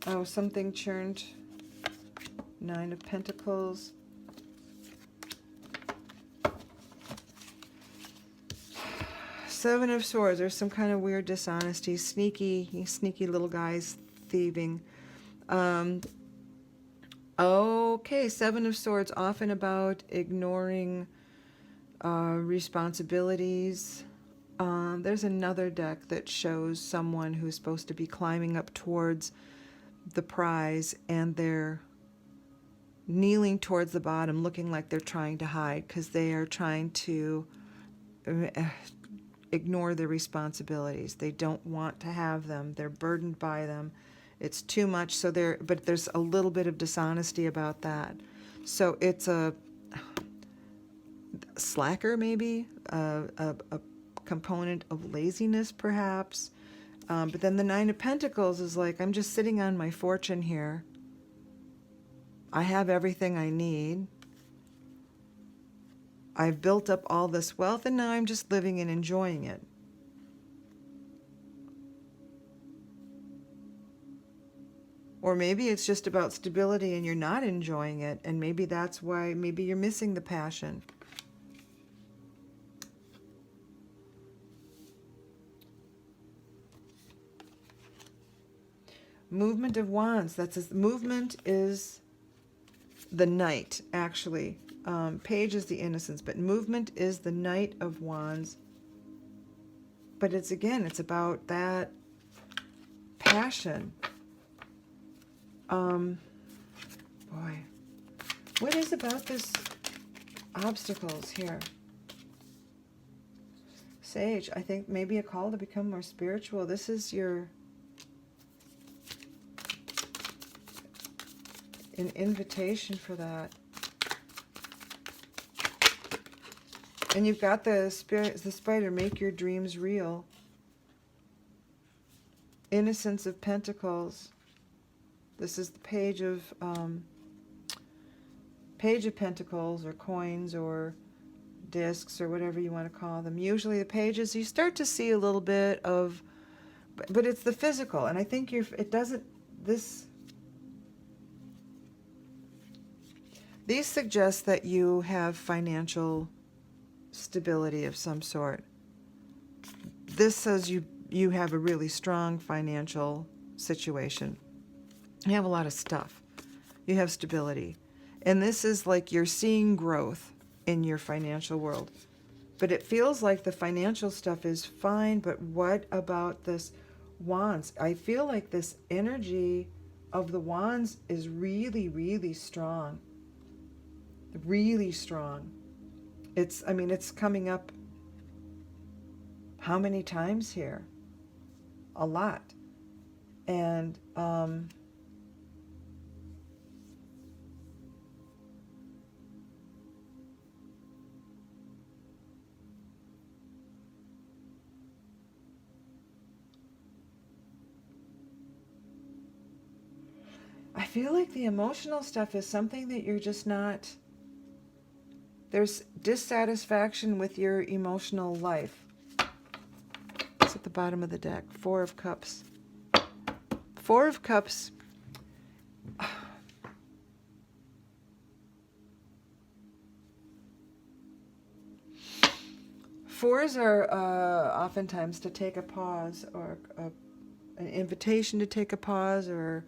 Oh, something churned. Nine of Pentacles. Seven of Swords. There's some kind of weird dishonesty. Sneaky little guys thieving. Okay, Seven of Swords, often about ignoring responsibilities. There's another deck that shows someone who's supposed to be climbing up towards the prize, and they're kneeling towards the bottom, looking like they're trying to hide because they are trying to ignore their responsibilities. They don't want to have them. They're burdened by them. It's too much, but there's a little bit of dishonesty about that. So it's a slacker, maybe, a component of laziness, perhaps. But then the Nine of Pentacles is like, I'm just sitting on my fortune here. I have everything I need. I've built up all this wealth, and now I'm just living and enjoying it. Or maybe it's just about stability and you're not enjoying it, and maybe that's why, maybe you're missing the passion. Movement of Wands. Movement is the Knight, actually. Page is the Innocence, but movement is the Knight of Wands. But it's, again, it's about that passion. Boy, what is about this obstacles here? Sage, I think maybe a call to become more spiritual. This is an invitation for that. And you've got the spider, make your dreams real. Innocence of Pentacles. This is the Page of Pentacles, or coins, or discs, or whatever you want to call them. Usually the pages, you start to see a little bit of, but it's the physical. And I think these suggest that you have financial stability of some sort. This says you have a really strong financial situation. You have a lot of stuff. You have stability. And this is like you're seeing growth in your financial world. But it feels like the financial stuff is fine, but what about this Wands? I feel like this energy of the Wands is really, really strong. Really strong. It's coming up how many times here? A lot. And I feel like the emotional stuff is something that you're just not... There's dissatisfaction with your emotional life. It's at the bottom of the deck. Four of Cups. Four of Cups. Fours are oftentimes to take a pause, or an invitation to take a pause, or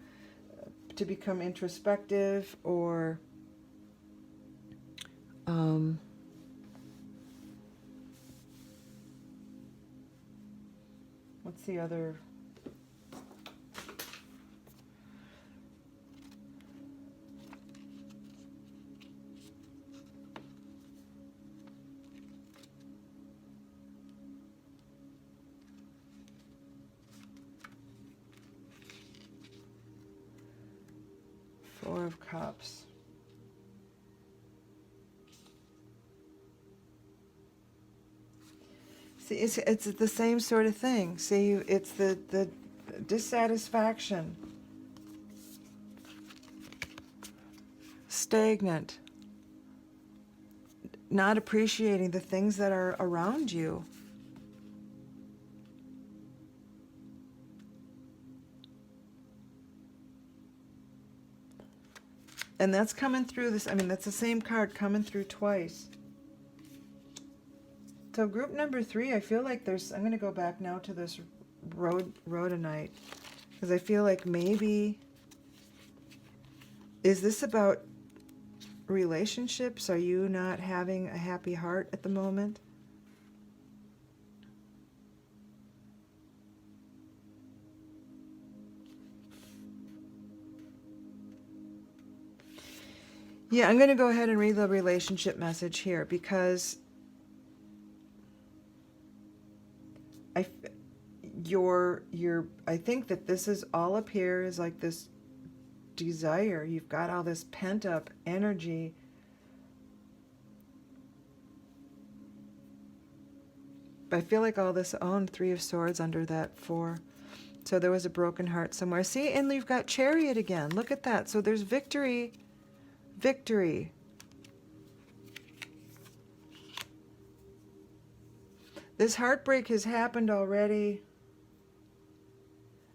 to become introspective, or what's the other? Four of Cups. See, it's the same sort of thing. See, it's the dissatisfaction, stagnant, not appreciating the things that are around you. And that's coming through this. That's the same card coming through twice. So group number 3, I feel like I'm going to go back now to this rhodonite, because I feel like maybe, is this about relationships? Are you not having a happy heart at the moment? Yeah, I'm going to go ahead and read the relationship message here, because I think that this is all up here is like this desire. You've got all this pent up energy. But I feel like all this, Three of Swords under that 4. So there was a broken heart somewhere. See, and you've got Chariot again. Look at that. So there's victory, victory. This heartbreak has happened already.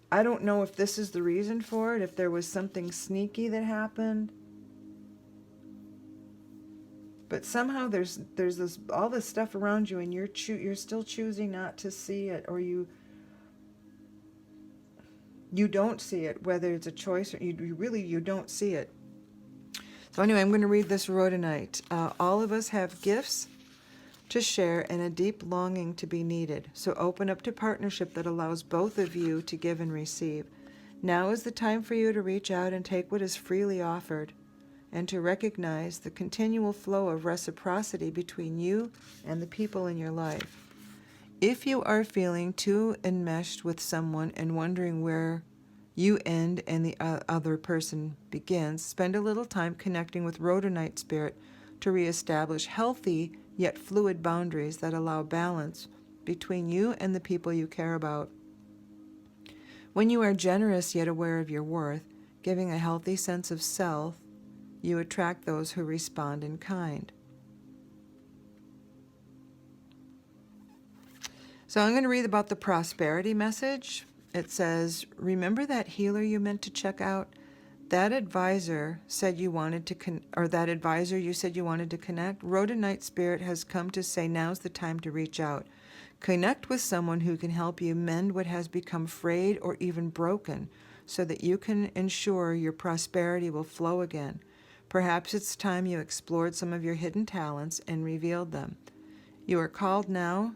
I don't know if this is the reason for it, if there was something sneaky that happened. But somehow there's this all this stuff around you, and you're still choosing not to see it, or you don't see it, whether it's a choice or you don't see it. So anyway, I'm going to read this rhodonite. All of us have gifts to share and a deep longing to be needed. So open up to partnership that allows both of you to give and receive. Now is the time for you to reach out and take what is freely offered, and to recognize the continual flow of reciprocity between you and the people in your life. If you are feeling too enmeshed with someone and wondering where you end and the other person begins, spend a little time connecting with Rhodonite Spirit to reestablish healthy yet fluid boundaries that allow balance between you and the people you care about. When you are generous yet aware of your worth, giving a healthy sense of self, you attract those who respond in kind. So I'm going to read about the prosperity message. It says, remember that healer you meant to check out? That advisor said you wanted to that advisor you said you wanted to connect? Rhodonite Spirit has come to say now's the time to reach out. Connect with someone who can help you mend what has become frayed or even broken, so that you can ensure your prosperity will flow again. Perhaps it's time you explored some of your hidden talents and revealed them. You are called now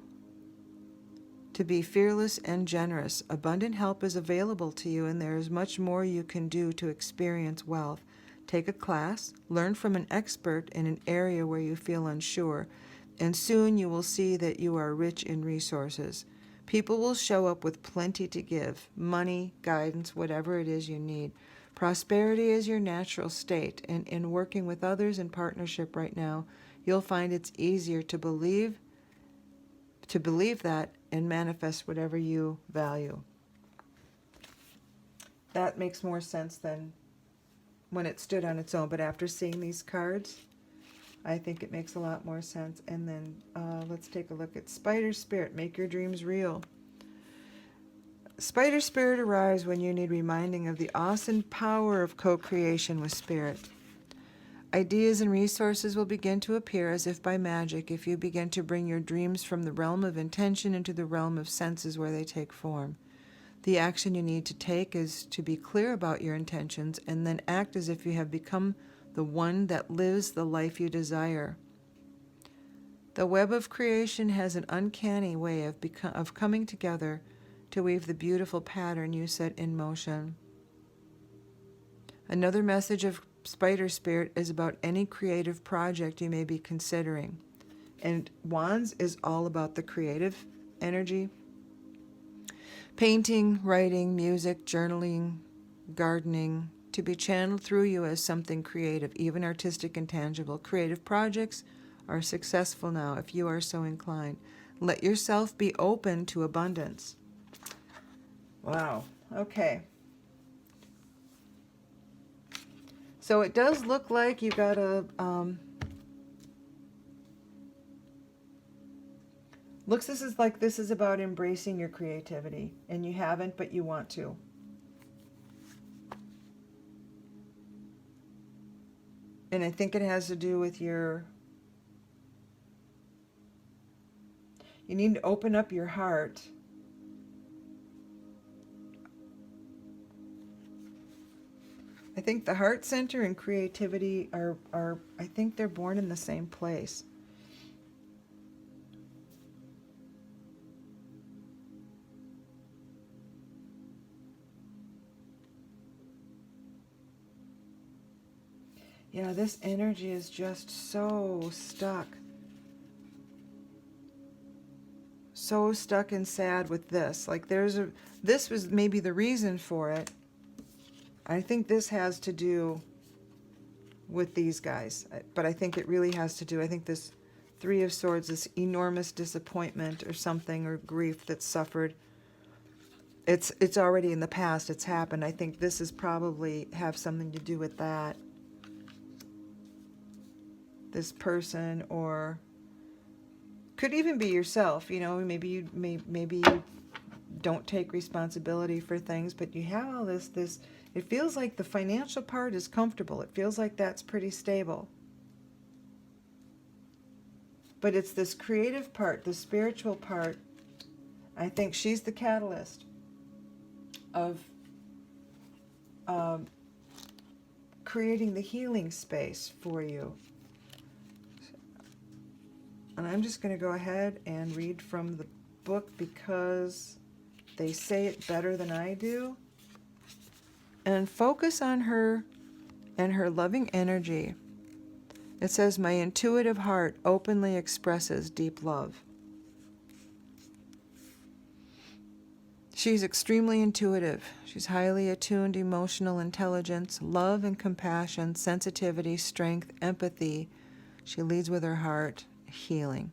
to be fearless and generous. Abundant help is available to you, and there is much more you can do to experience wealth. Take a class, learn from an expert in an area where you feel unsure, and soon you will see that you are rich in resources. People will show up with plenty to give, money, guidance, whatever it is you need. Prosperity is your natural state, and in working with others in partnership right now, you'll find it's easier to believe that and manifest whatever you value. That makes more sense than when it stood on its own, but after seeing these cards, I think it makes a lot more sense. And then let's take a look at Spider Spirit. Make your dreams real. Spider Spirit arrives when you need reminding of the awesome power of co-creation with Spirit. Ideas and resources will begin to appear as if by magic if you begin to bring your dreams from the realm of intention into the realm of senses where they take form. The action you need to take is to be clear about your intentions and then act as if you have become the one that lives the life you desire. The web of creation has an uncanny way of coming together to weave the beautiful pattern you set in motion. Another message of Spider Spirit is about any creative project you may be considering. And Wands is all about the creative energy. Painting, writing, music, journaling, gardening, to be channeled through you as something creative, even artistic and tangible. Creative projects are successful now if you are so inclined. Let yourself be open to abundance. Wow. Okay. So it does look like you got a, this is about embracing your creativity, and you haven't, but you want to. And I think it has to do with you need to open up your heart. I think the heart center and creativity are I think they're born in the same place. Yeah, this energy is just so stuck. So stuck and sad with this. Like this was maybe the reason for it. I think this has to do with these guys, but I think it really has to do, I think this Three of Swords, this enormous disappointment or something, or grief that's suffered It's already in the past. It's happened. I think this is probably have something to do with that. This person, or could even be yourself. You know, maybe you don't take responsibility for things, but you have all this. It feels like the financial part is comfortable. It feels like that's pretty stable. But it's this creative part, the spiritual part. I think she's the catalyst of creating the healing space for you. And I'm just going to go ahead and read from the book because they say it better than I do. And focus on her and her loving energy. It says, my intuitive heart openly expresses deep love. She's extremely intuitive. She's highly attuned emotional intelligence, love and compassion, sensitivity, strength, empathy. She leads with her heart, healing.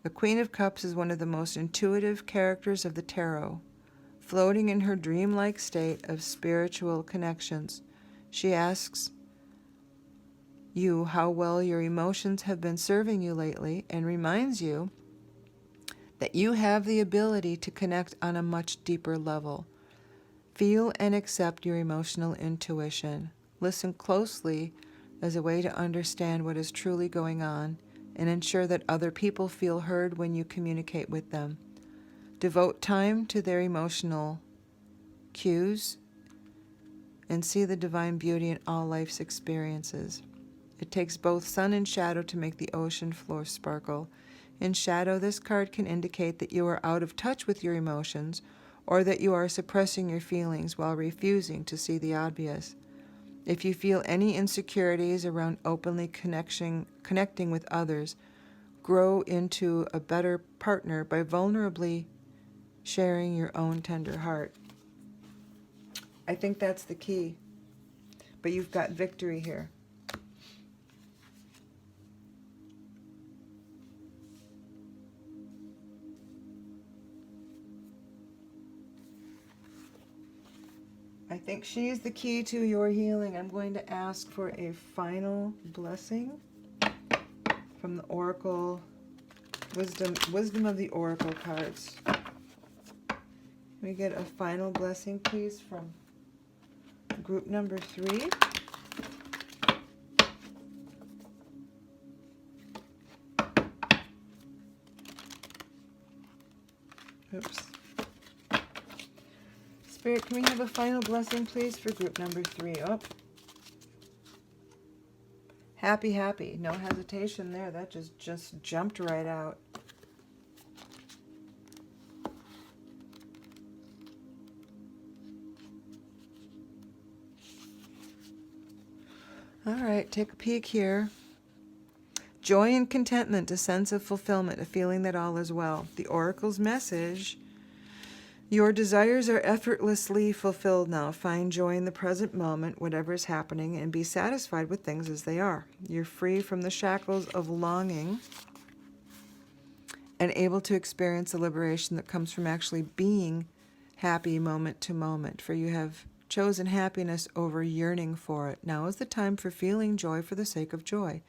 The Queen of Cups is one of the most intuitive characters of the tarot, floating in her dreamlike state of spiritual connections. She asks you how well your emotions have been serving you lately and reminds you that you have the ability to connect on a much deeper level. Feel and accept your emotional intuition. Listen closely as a way to understand what is truly going on and ensure that other people feel heard when you communicate with them. Devote time to their emotional cues and see the divine beauty in all life's experiences. It takes both sun and shadow to make the ocean floor sparkle. In shadow, this card can indicate that you are out of touch with your emotions or that you are suppressing your feelings while refusing to see the obvious. If you feel any insecurities around openly connecting with others, grow into a better partner by vulnerably sharing your own tender heart. I think that's the key. But you've got victory here. I think she is the key to your healing. I'm going to ask for a final blessing from the Oracle, Wisdom of the Oracle cards. Can we get a final blessing, please, from group number 3? Oops. Spirit, can we have a final blessing, please, for group number 3? Oh. Happy, happy. No hesitation there. That just jumped right out. All right, take a peek here. Joy and contentment, a sense of fulfillment, a feeling that all is well. The Oracle's message: your desires are effortlessly fulfilled now. Find joy in the present moment, whatever is happening, and be satisfied with things as they are. You're free from the shackles of longing and able to experience the liberation that comes from actually being happy moment to moment, for you have chosen happiness over yearning for it. Now is the time for feeling joy for the sake of joy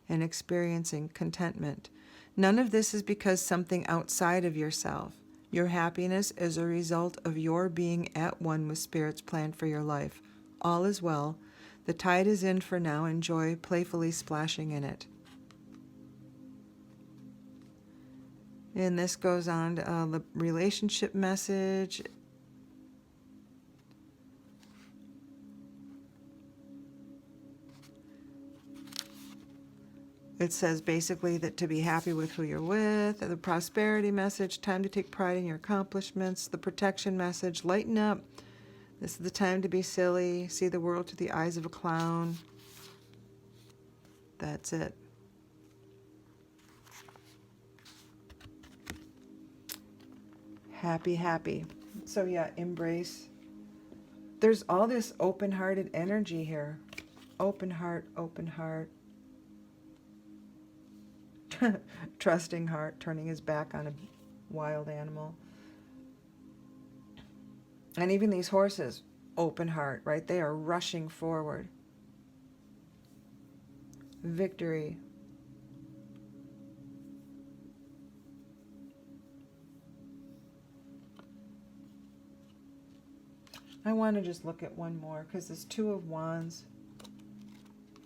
and experiencing contentment. None of this is because something outside of yourself. Your happiness is a result of your being at one with Spirit's plan for your life. All is well. The tide is in for now. Enjoy playfully splashing in it. And this goes on to the relationship message. It says basically that to be happy with who you're with. The prosperity message, time to take pride in your accomplishments. The protection message, lighten up. This is the time to be silly. See the world through the eyes of a clown. That's it. Happy, happy. So yeah, embrace. There's all this open-hearted energy here. Open heart, open heart. Trusting heart, turning his back on a wild animal. And even these horses, open heart, right? They are rushing forward. Victory. I want to just look at one more because this Two of Wands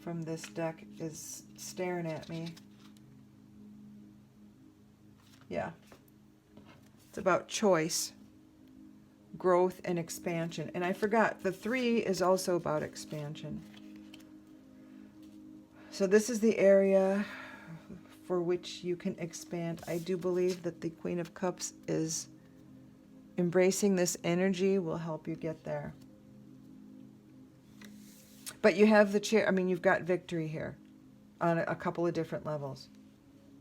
from this deck is staring at me. Yeah. It's about choice, growth, and expansion. And I forgot, the 3 is also about expansion. So this is the area for which you can expand. I do believe that the Queen of Cups is embracing this energy will help you get there. But you have the chair, I mean, you've got victory here on a couple of different levels.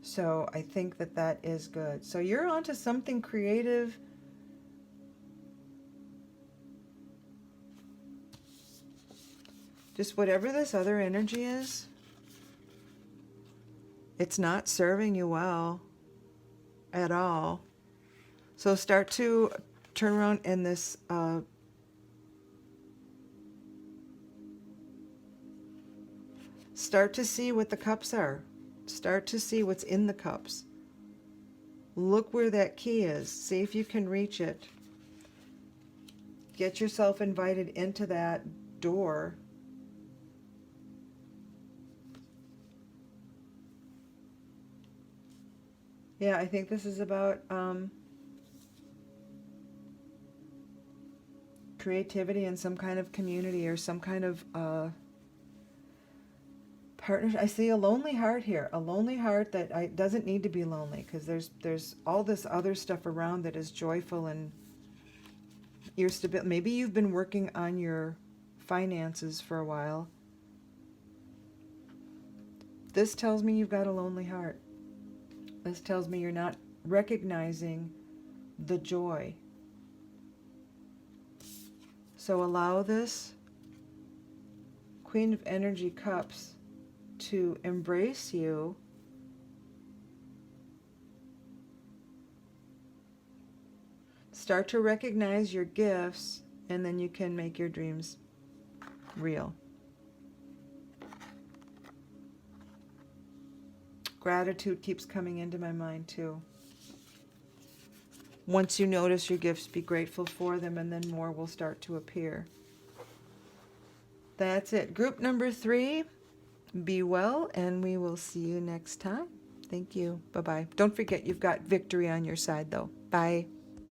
So I think that that is good. So you're onto something creative. Just whatever this other energy is, it's not serving you well at all. So start to turn around in this start to see what the cups are. Start to see what's in the cups. Look where that key is. See if you can reach it. Get yourself invited into that door. Yeah, I think this is about creativity and some kind of community or some kind of partnership. I see a lonely heart here, a lonely heart that doesn't need to be lonely because there's all this other stuff around that is joyful and your stability. Maybe you've been working on your finances for a while. This tells me you've got a lonely heart. This tells me you're not recognizing the joy. So allow this Queen of Energy Cups to embrace you. Start to recognize your gifts, and then you can make your dreams real. Gratitude keeps coming into my mind too. Once you notice your gifts, be grateful for them, and then more will start to appear. That's it. Group number 3, be well, and we will see you next time. Thank you. Bye-bye. Don't forget, you've got victory on your side, though. Bye.